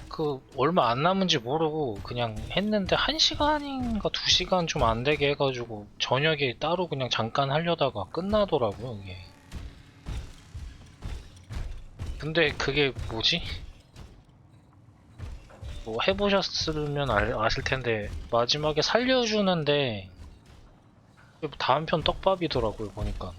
그 얼마 안 남은지 모르고 그냥 했는데 1시간인가 2시간 좀 안 되게 해가지고 저녁에 따로 그냥 잠깐 하려다가 끝나더라고요 이게. 근데 그게 뭐지? 뭐 해보셨으면 아실 텐데 마지막에 살려주는데 다음 편 떡밥이더라고요 보니까.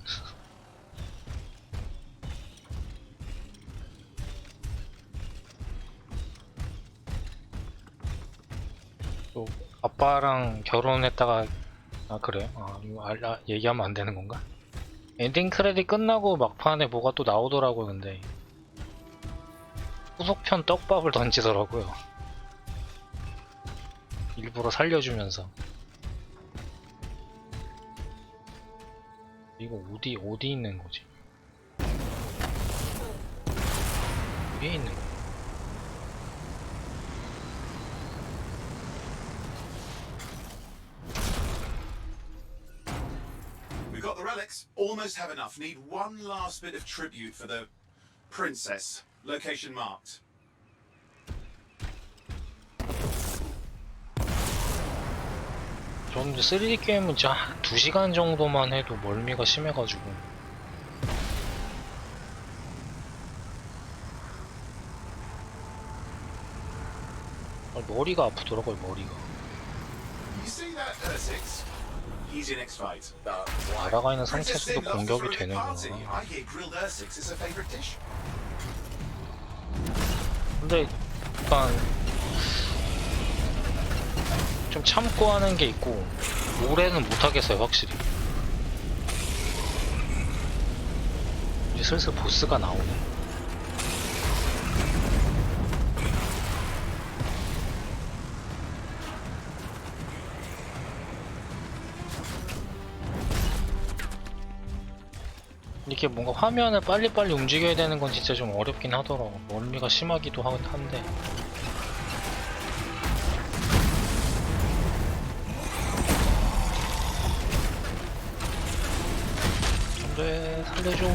또 아빠랑 결혼했다가 아 그래요? 아 이거 얘기하면 안 되는 건가? 엔딩 크레딧 끝나고 막판에 뭐가 또 나오더라고요. 근데 후속편 떡밥을 던지더라고요. 일부러 살려주면서. 이거 어디 있는 거지? 위에 있는 거. We've got the relics. Almost have enough. Need one last bit of tribute for the princess. Location marked. 저는 3D 게임은 진짜 한 2시간 정도만 해도 멀미가 심해가지고 머리가 아프더라고요. 머리가. You see that Ursix? He's in next fight. 날아가 있는 상태에서도 공격이 되는구나. I hear grilled Ursix is a favorite dish. 근데 약간 좀 참고 하는 게 있고 오래는 못하겠어요 확실히. 이제 슬슬 보스가 나오네. 이렇게 뭔가 화면을 빨리빨리 움직여야 되는 건 진짜 좀 어렵긴 하더라고. 멀미가 심하기도 한데. 안돼, 살려줘.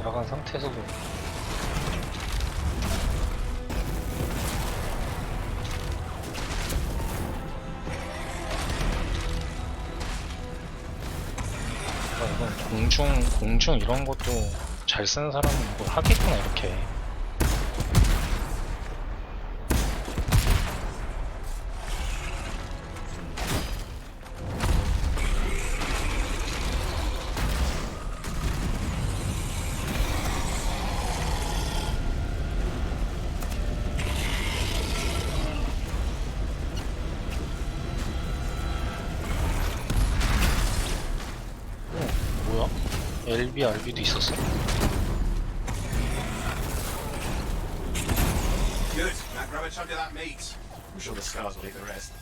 날아간 상태에서도 이건 공중 이런 것도 잘 쓰는 사람은 뭐 하겠구나 이렇게. 뭐야? LB, RB도 있었어? Good. Now grab a chunk of that meat. I'm sure the scars will eat the rest.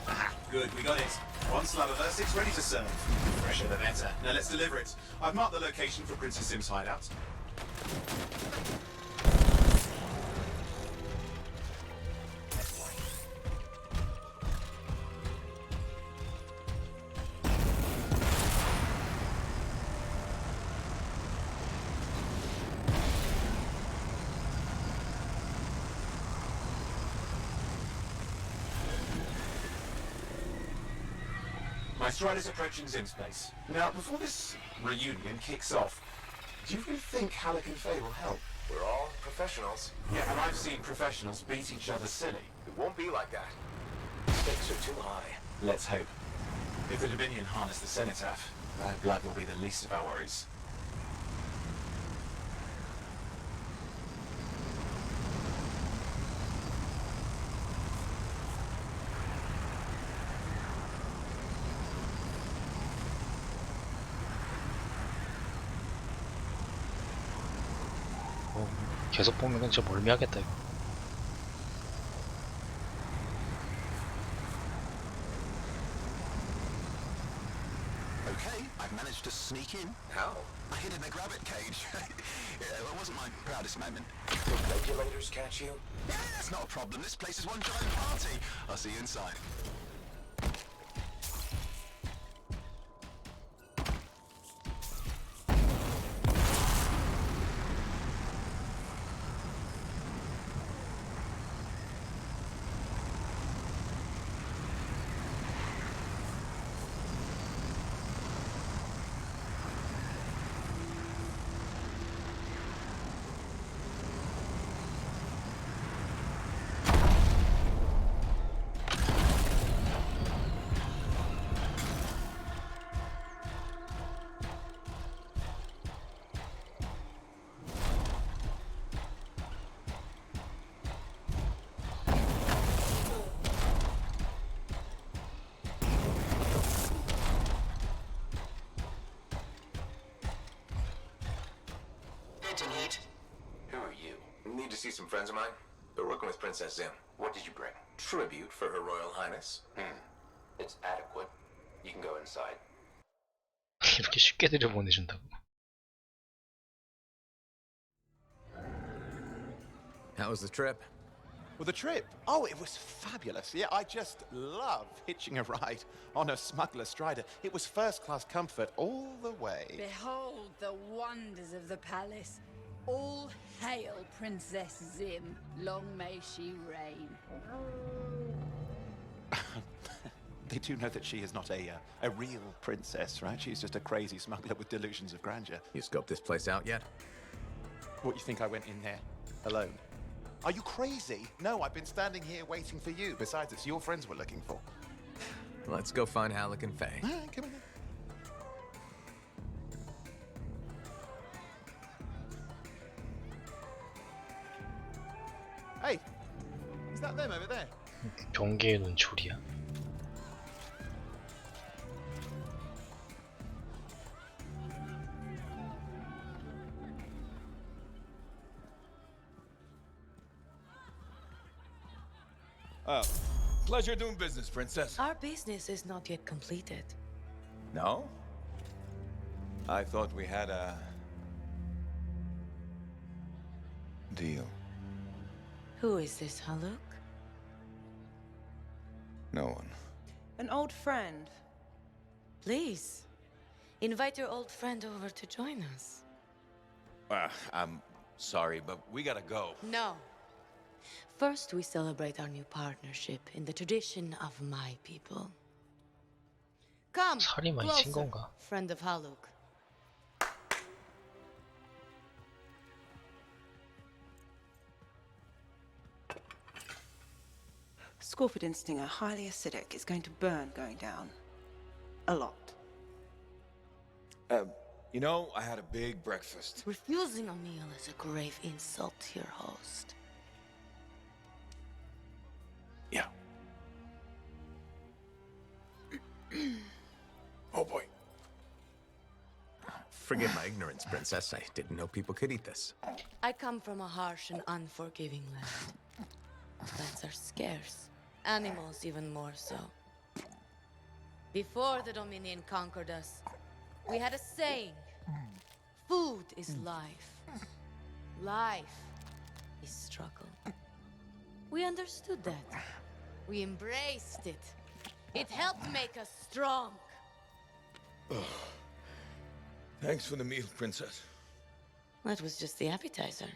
Ah, good, we got it. One slab of Ursix ready to serve. Fresher the better. Now let's deliver it. I've marked the location for Princess Sim's hideout. My Strider's approaching Zim's place. Now, before this reunion kicks off, do you really think Halleck and Faye will help? We're all professionals. Yeah, and I've seen professionals beat each other silly. It won't be like that. Stakes are too high. Let's hope. If the Dominion harness the Cenotaph, bad blood will be the least of our worries. 계속 보면 진짜 멀미하겠다 이거. Okay, I've managed to sneak in. How? I hid in a grabbit cage. Yeah, it wasn't my proudest moment. Did regulators catch you? Yeah, that's not a problem. This place is one giant party. I'll see you inside. Who are you? Need to see some friends of mine? They're working with Princess Zim. What did you bring? Tribute for Her Royal Highness. It's adequate. You can go inside. 이렇게 쉽게 들여보내준다고. How was the trip? Well, the trip? Oh, it was fabulous. Yeah, I just love hitching a ride on a smuggler strider. It was first-class comfort all the way. Behold the wonders of the palace. All hail Princess Zim. Long may she reign. They do know that she is not a real princess, right? She's just a crazy smuggler with delusions of grandeur. You scoped this place out yet? What, you think I went in there alone? Are you crazy? No, I've been standing here waiting for you. Besides, it's your friends we're looking for. Let's go find Halleck and Faye. All right, come on then. Hey, is that them over there? 경계의 눈초리야. Oh, pleasure doing business, Princess. Our business is not yet completed. No? I thought we had a deal. Who is this, Haluk? No one. An old friend. Please, invite your old friend over to join us. I'm sorry, but we gotta go. No. First, we celebrate our new partnership in the tradition of my people. Come, 살이 많이 찐 closer, 건가? friend of Haluk. Scorford Instinger, highly acidic. It's going to burn going down. A lot. You know, I had a big breakfast. Refusing a meal is a grave insult to your host. Yeah. Oh boy. Forgive my ignorance, Princess. I didn't know people could eat this. I come from a harsh and unforgiving land. Plants are scarce. Animals even more so. Before the Dominion conquered us, we had a saying. Food is life. Life is struggle. We understood that. We embraced it. It helped make us strong. Thanks for the meal, Princess. That was just the appetizer.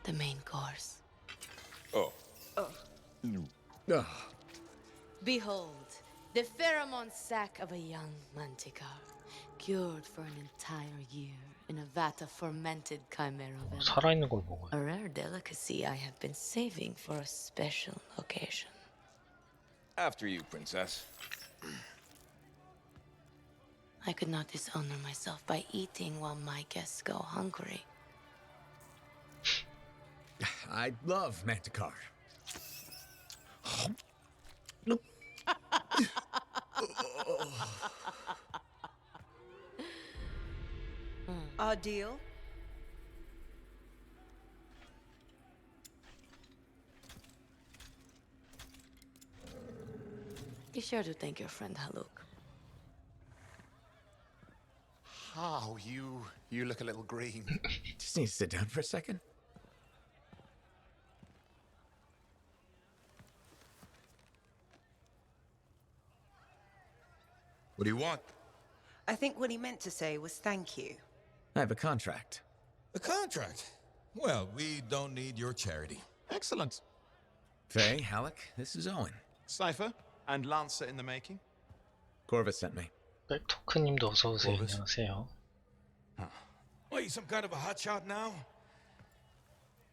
The main course. Oh. Behold, the pheromone sac of a young manticore, cured for an entire year in a vat of fermented chimera venom. 살아있는 걸 먹어요. A rare delicacy I have been saving for a special occasion. After you, Princess. I could not dishonor myself by eating while my guests go hungry. I love Manticore. Our deal? Be sure to thank your friend Haluk. Oh, you look a little green. Just need to sit down for a second. What do you want? I think what he meant to say was thank you. I have a contract. A contract? Well, we don't need your charity. Excellent. Faye, Halleck, this is Owen. Cypher and Lancer in the making. Corvus sent me. 토크님도 어서 오세요. 안녕하세요. What, you some kind of a hotshot now?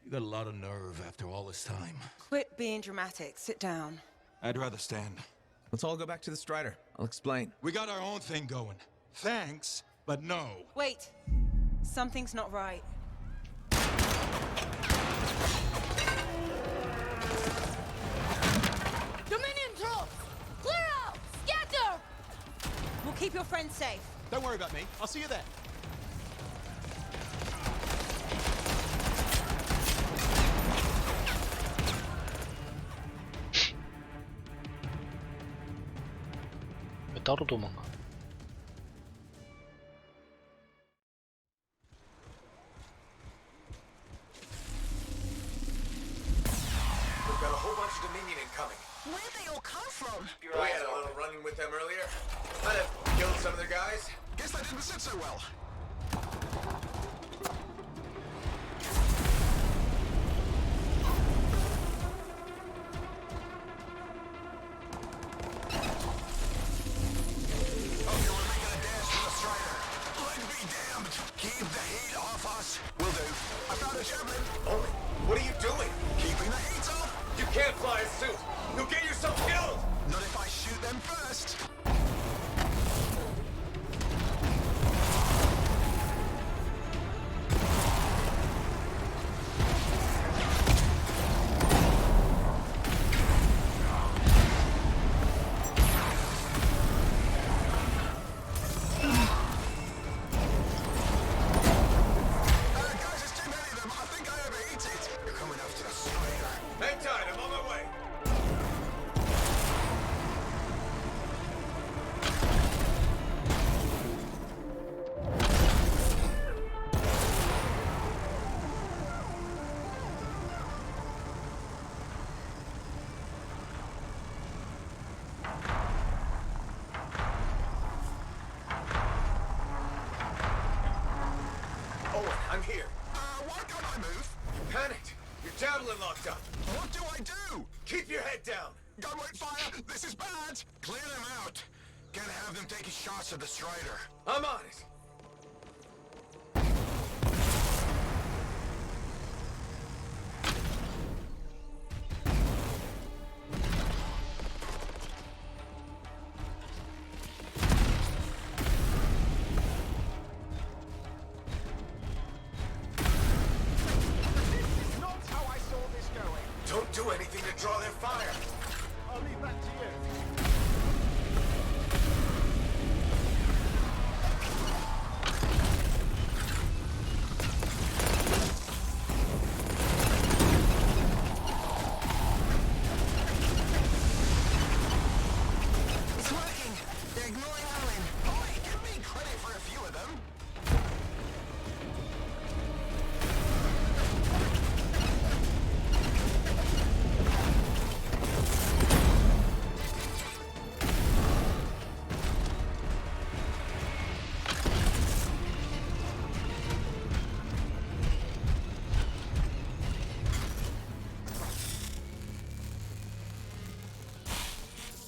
You got a lot of nerve after all this time. Quit being dramatic. Sit down. I'd rather stand. Let's all go back to the Strider. I'll explain. We got our own thing going. Thanks, but no. Wait. Something's not right. Dominion troops! Clear out! Scatter! We'll keep your friends safe. Don't worry about me. I'll see you there. 왜 따로 도망가? We've got a whole bunch of Dominion incoming. Where'd they all come from? We had a little run-in with them earlier. Might have killed some of their guys. Guess that didn't sit so well. Keep the heat off us. Will do. I found a javelin. Owen, what are you doing? Keeping the heat off. You can't fly a suit. You'll get yourself killed. Not if I shoot them first. Hang tight, I'm on my way. Owen, I'm here. Why can't I move? You panicked. Your javelin locked up. What do I do? Keep your head down. Gunway fire! This is bad! Clear them out! Can't have them taking shots at the Strider. I'm on it. Not how I saw this going. Don't do anything to draw their fire. I'll leave that to you. It's working. They're ignoring Owen. Oi, give me credit for a few of them.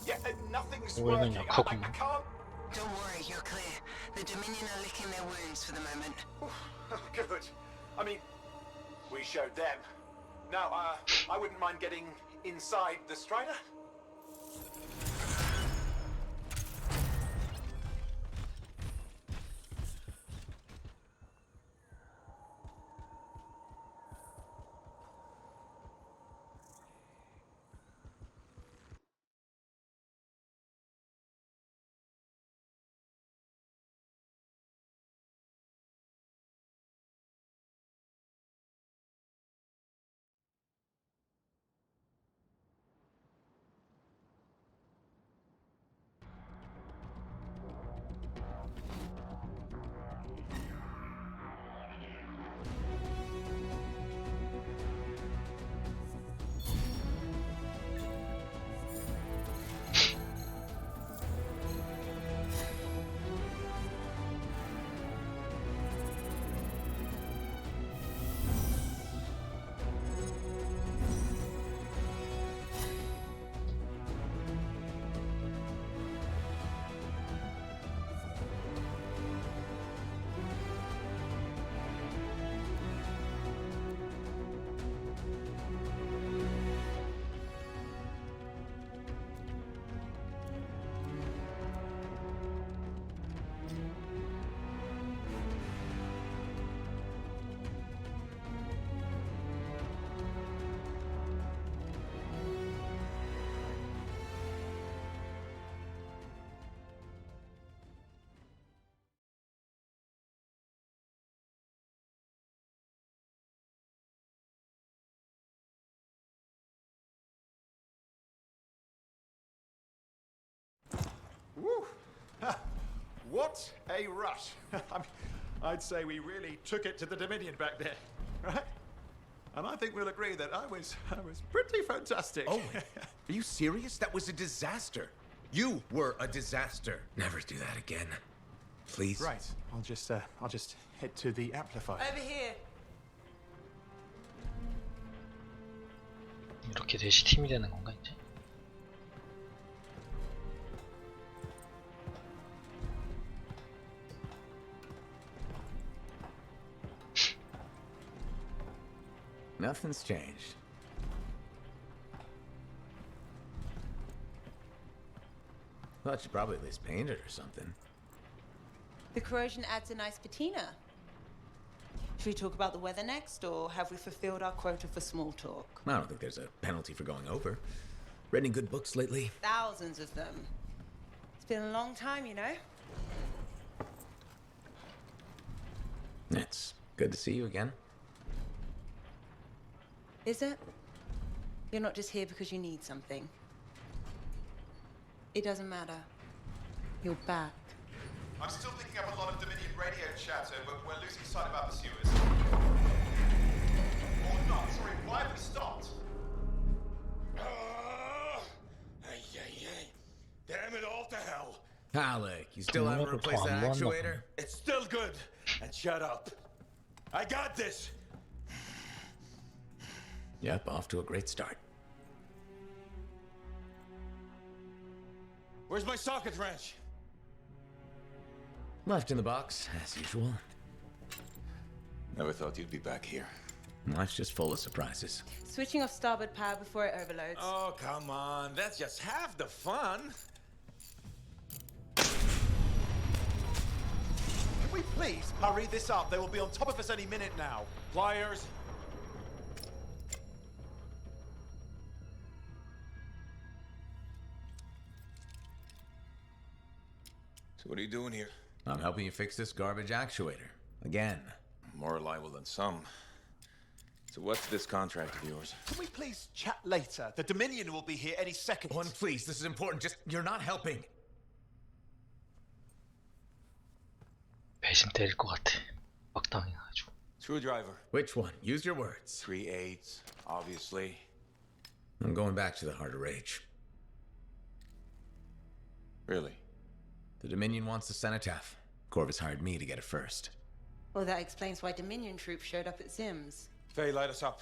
Yeah, nothing's 오해는 working. 약하구만. I can't. Don't worry, you're clear. The Dominion are licking their wounds for the moment. Good. I mean, we showed them. Now, I wouldn't mind getting inside the Strider. Woo! What a rush! I mean, I'd say we really took it to the Dominion back there, right? And I think we'll agree that I was pretty fantastic. Oh, are you serious? That was a disaster. You were a disaster. Never do that again. Please. Right. I'll just head to the amplifier. Over here. 이렇게 넷이 팀이 되는 건가 이제? Nothing's changed. Thought you probably at least painted it or something. The corrosion adds a nice patina. Should we talk about the weather next, or have we fulfilled our quota for small talk? I don't think there's a penalty for going over. Read any good books lately? Thousands of them. It's been a long time, you know? It's good to see you again. Is it? You're not just here because you need something. It doesn't matter. You're back. I'm still picking up a lot of Dominion radio chatter, but we're losing sight of our pursuers. Or not. Sorry, why have we stopped? Damn it all to hell. Alec, you still haven't replaced that actuator? It's still good. And shut up. I got this. Yep, off to a great start. Where's my socket wrench? Left in the box, as usual. Never thought you'd be back here. Life's just full of surprises. Switching off starboard power before it overloads. Oh, come on. That's just half the fun. Can we please hurry this up? They will be on top of us any minute now. Pliers. So what are you doing here? I'm helping you fix this garbage actuator. Again. More reliable than some. So what's this contract of yours? Can we please chat later? The Dominion will be here any second. One, please, this is important. Just, you're not helping. 배신 때릴 것 같아. 막 당해가지고. Screwdriver. Which one? Use your words. 3/8, obviously. I'm going back to the Heart of Rage. Really? The Dominion wants the cenotaph. Corvus hired me to get it first. Well, that explains why Dominion troops showed up at Zim's. Faye, light us up.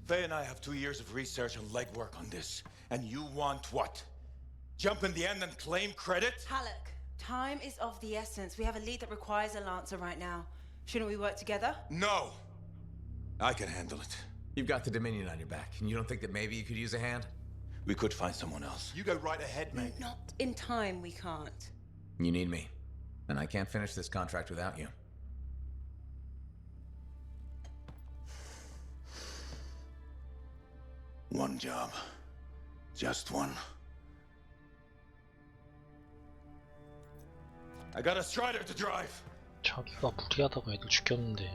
Faye and I have 2 years of research and legwork on this. And you want what? Jump in the end and claim credit? Halleck, time is of the essence. We have a lead that requires a Lancer right now. Shouldn't we work together? No! I can handle it. You've got the Dominion on your back, and you don't think that maybe you could use a hand? We could find someone else. You go right ahead, mate. Not in time, we can't. You need me. And I can't finish this contract without you. One job. Just one. I got a Strider to drive. 자기가 무리하다가 애들 죽였는데.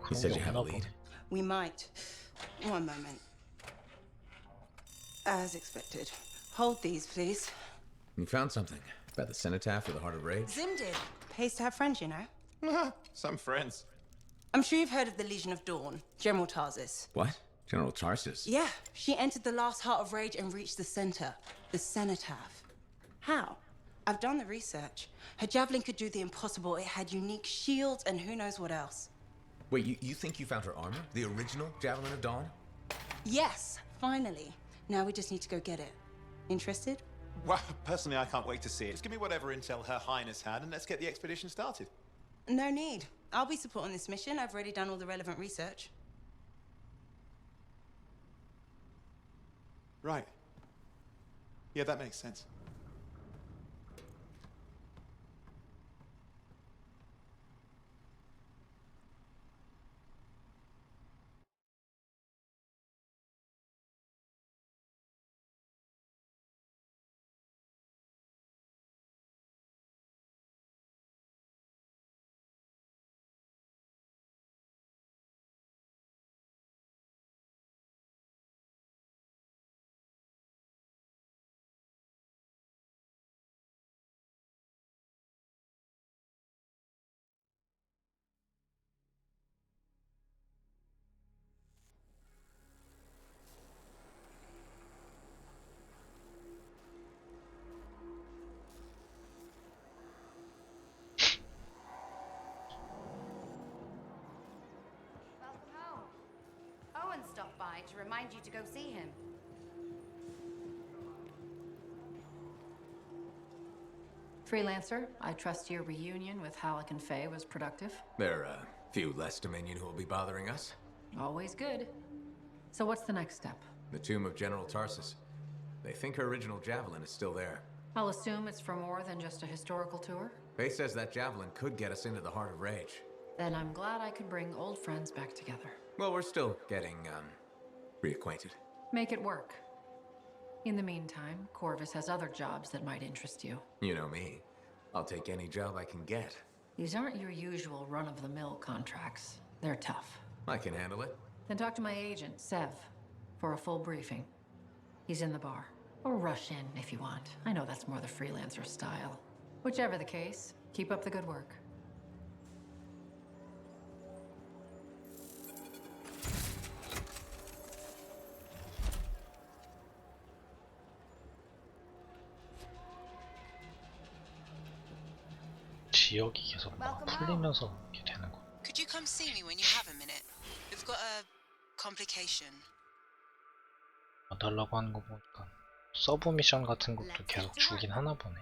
You said you have a lead. We might. One moment. As expected. Hold these, please. You found something. About the cenotaph or the Heart of Rage? Zim did. Pays to have friends, you know. Some friends. I'm sure you've heard of the Legion of Dawn, General Tarsis. What? General Tarsus? Yeah, she entered the last Heart of Rage and reached the center, the cenotaph. How? I've done the research. Her javelin could do the impossible. It had unique shields and who knows what else. Wait, you think you found her armor? The original Javelin of Dawn? Yes, finally. Now we just need to go get it. Interested? Well, personally, I can't wait to see it. Just give me whatever intel Her Highness had, and let's get the expedition started. No need. I'll be supporting this mission. I've already done all the relevant research. Right. Yeah, that makes sense. tonight to remind you to go see him. Freelancer, I trust your reunion with Halleck and Faye was productive. There are a few less Dominion who will be bothering us. Always good. So what's the next step? The tomb of General Tarsus. They think her original javelin is still there. I'll assume it's for more than just a historical tour. Faye says that javelin could get us into the Heart of Rage. Then I'm glad I could bring old friends back together. Well, we're still getting, reacquainted. Make it work. In the meantime, Corvus has other jobs that might interest you. You know me. I'll take any job I can get. These aren't your usual run-of-the-mill contracts. They're tough. I can handle it. Then talk to my agent, Sev, for a full briefing. He's in the bar. Or rush in if you want. I know that's more the freelancer style. Whichever the case, keep up the good work. 지역이 계속 막 풀리면서 이렇게 되는 거. Could you come see me when you have a minute? We've got a complication. 달라고 하는 거 보니까 서브 미션 같은 것도 계속 주긴 하나 보네.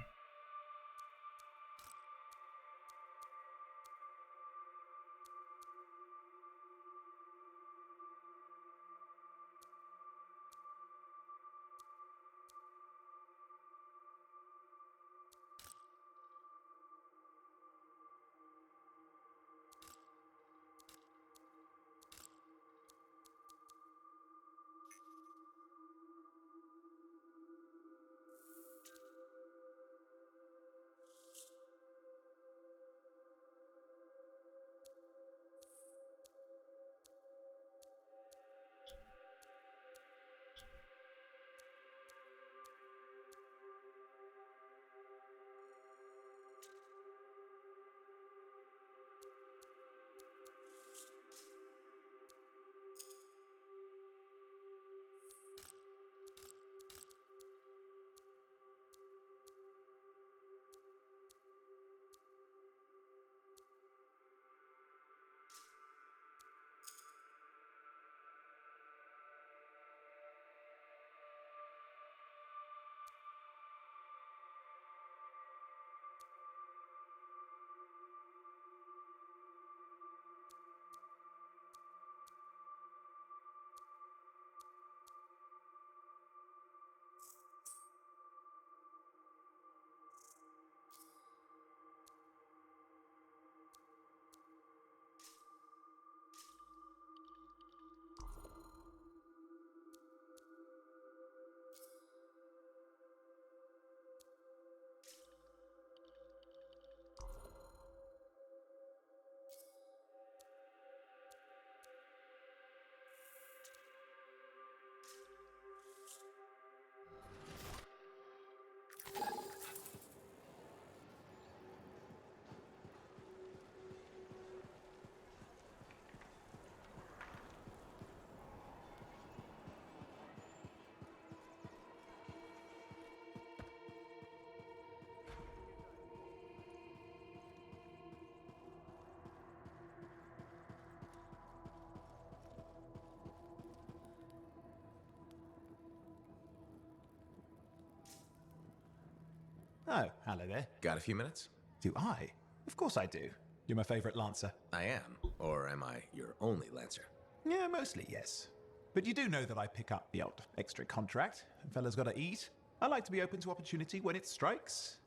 Oh, hello there. Got a few minutes? Do I? Of course I do. You're my favorite Lancer. I am. Or am I your only Lancer? Yeah, mostly, yes. But you do know that I pick up the odd extra contract. And fellas gotta eat. I like to be open to opportunity when it strikes.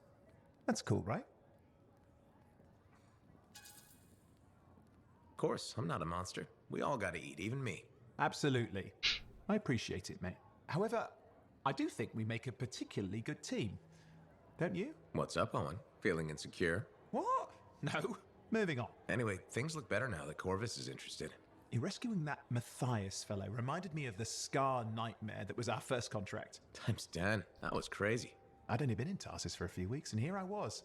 That's cool, right? Of course, I'm not a monster. We all gotta eat, even me. Absolutely. I appreciate it, mate. However, I do think we make a particularly good team. Don't you? What's up, Owen? Feeling insecure? What? No. Moving on. Anyway, things look better now that Corvus is interested. You're rescuing that Matthias fellow reminded me of the Scar nightmare that was our first contract. Times 10. That was crazy. I'd only been in Tarsus for a few weeks, and here I was,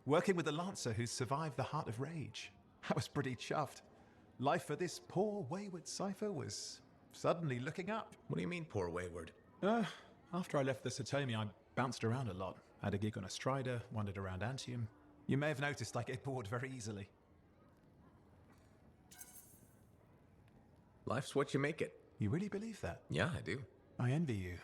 working with a Lancer who survived the Heart of Rage. I was pretty chuffed. Life for this poor, wayward cipher was suddenly looking up. What do you mean, poor wayward? After I left the Satomi, I bounced around a lot. Had a gig on a Strider, wandered around Antium. You may have noticed I get bored very easily. Life's what you make it. You really believe that? Yeah, I do. I envy you.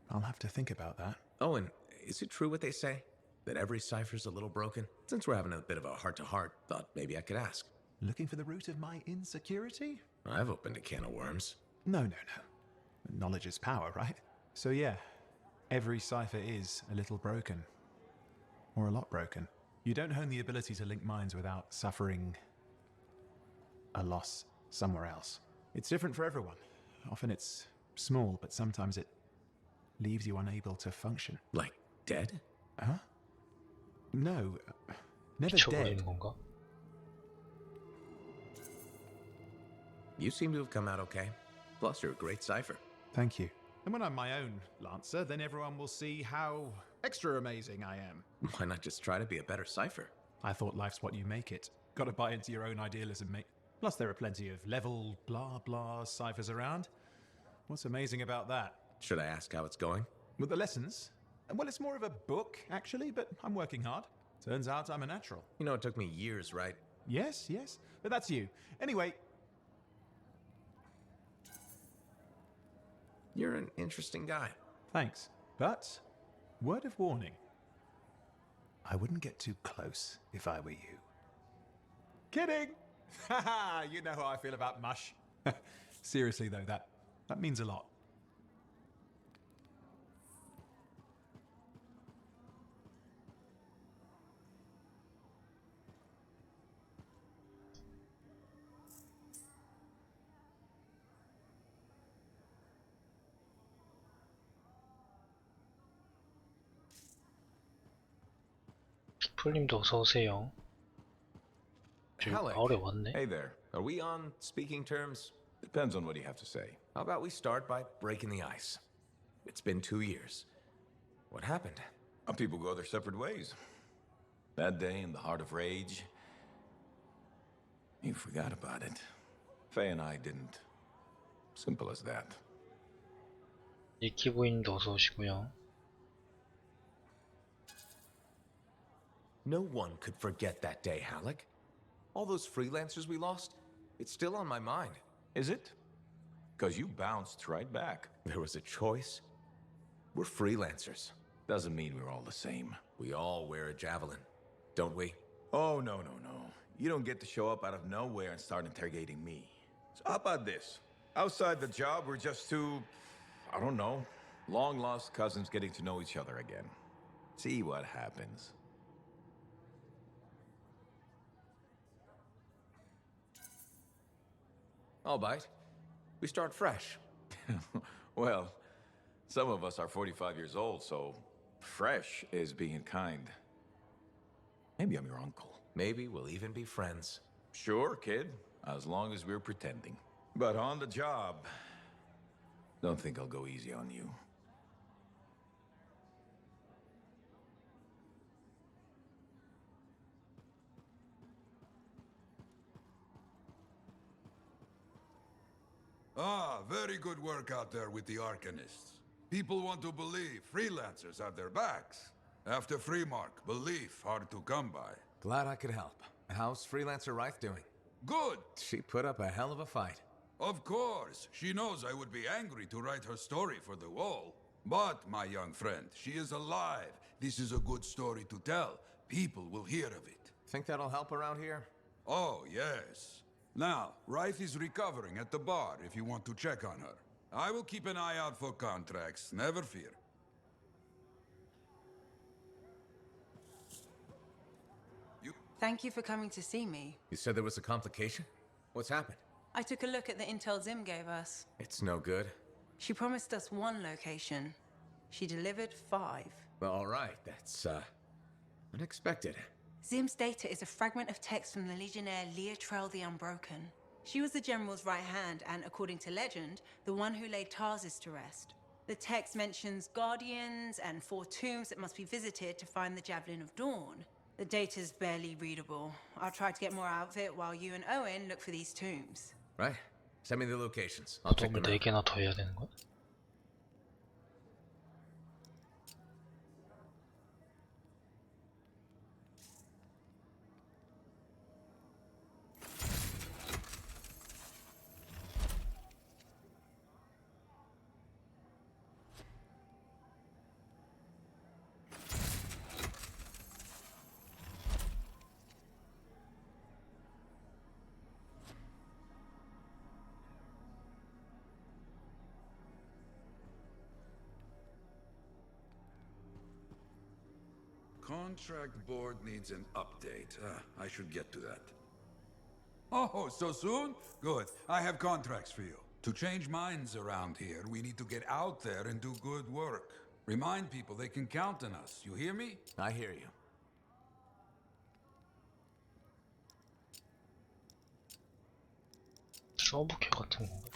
I'll have to think about that. Oh, and is it true what they say? That every cipher's a little broken? Since we're having a bit of a heart-to-heart, thought maybe I could ask. Looking for the root of my insecurity? I've opened a can of worms. No. Knowledge is power, right? So yeah, every cipher is a little broken. Or a lot broken. You don't hone the ability to link minds without suffering a loss somewhere else. It's different for everyone. Often it's small, but sometimes it leaves you unable to function. Like dead? Huh? No, never 미쳐버리는 dead. 건가? You seem to have come out okay. Plus, you're a great cipher. Thank you. And when I'm my own Lancer, then everyone will see how extra amazing I am. Why not just try to be a better cipher? I thought life's what you make it. Gotta buy into your own idealism, mate. Plus, there are plenty of level blah blah ciphers around. What's amazing about that? Should I ask how it's going? With the lessons? Well, it's more of a book, actually, but I'm working hard. Turns out I'm a natural. You know, it took me years, right? Yes, but that's you. Anyway. You're an interesting guy. Thanks. But, word of warning. I wouldn't get too close if I were you. Kidding! Haha, you know how I feel about mush. Seriously though, that means a lot. 피플님도 어서 오세요. Halleck. 마을에 왔네. Hey there. Are we on speaking terms? Depends on what you have to say. How about we start by breaking the ice? It's been 2 years. What happened? People go their separate ways. That day in the heart of rage, you forgot about it. Faye and I didn't. Simple as that. 니키부인도 어서 오시고요. No one could forget that day, Halleck. All those freelancers we lost, it's still on my mind. Is it? Because you bounced right back. There was a choice. We're freelancers. Doesn't mean we're all the same. We all wear a javelin, don't we? Oh, no. You don't get to show up out of nowhere and start interrogating me. So how about this? Outside the job, we're just two, I don't know, long-lost cousins getting to know each other again. See what happens. I'll bite. We start fresh. Well, some of us are 45 years old, so fresh is being kind. Maybe I'm your uncle. Maybe we'll even be friends. Sure, kid, as long as we're pretending. But on the job, don't think I'll go easy on you. Ah, very good work out there with the Arcanists. People want to believe freelancers have their backs. After Freemark, belief hard to come by. Glad I could help. How's Freelancer Reith doing? Good! She put up a hell of a fight. Of course, she knows I would be angry to write her story for the wall. But, my young friend, she is alive. This is a good story to tell. People will hear of it. Think that'll help around here? Oh, yes. Now, Reith is recovering at the bar if you want to check on her. I will keep an eye out for contracts, never fear. Thank you for coming to see me. You said there was a complication? What's happened? I took a look at the intel Zim gave us. It's no good. She promised us 1 location. She delivered 5. Well, all right, that's, unexpected. Zim's data is a fragment of text from the Legionnaire Leotrel the Unbroken. She was the General's right hand and, according to legend, the one who laid Tarsus to rest. The text mentions guardians and 4 tombs that must be visited to find the Javelin of Dawn. The data's barely readable. I'll try to get more out of it while you and Owen look for these tombs. Right. Send me the locations. I'll check 도움을 them out. 4개나 더 해야 되는 거야? contract board needs an update. I should get to that. Oh, so soon? Good. I have contracts for you. To change minds around here, we need to get out there and do good work. Remind people they can count on us. You hear me? I hear you. 서브캐 같은 거.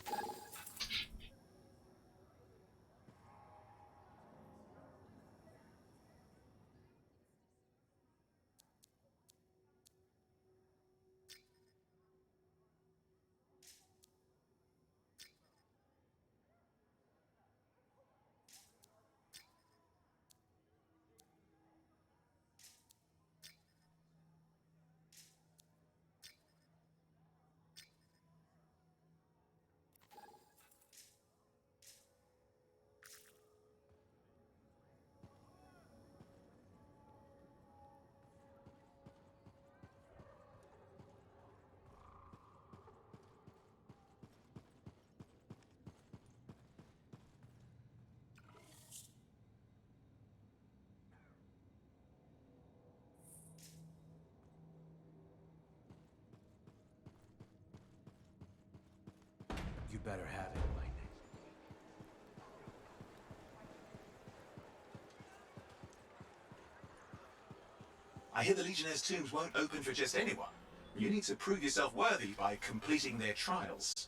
You better have it, Lightning. I hear the Legionnaire's tombs won't open for just anyone. You need to prove yourself worthy by completing their trials.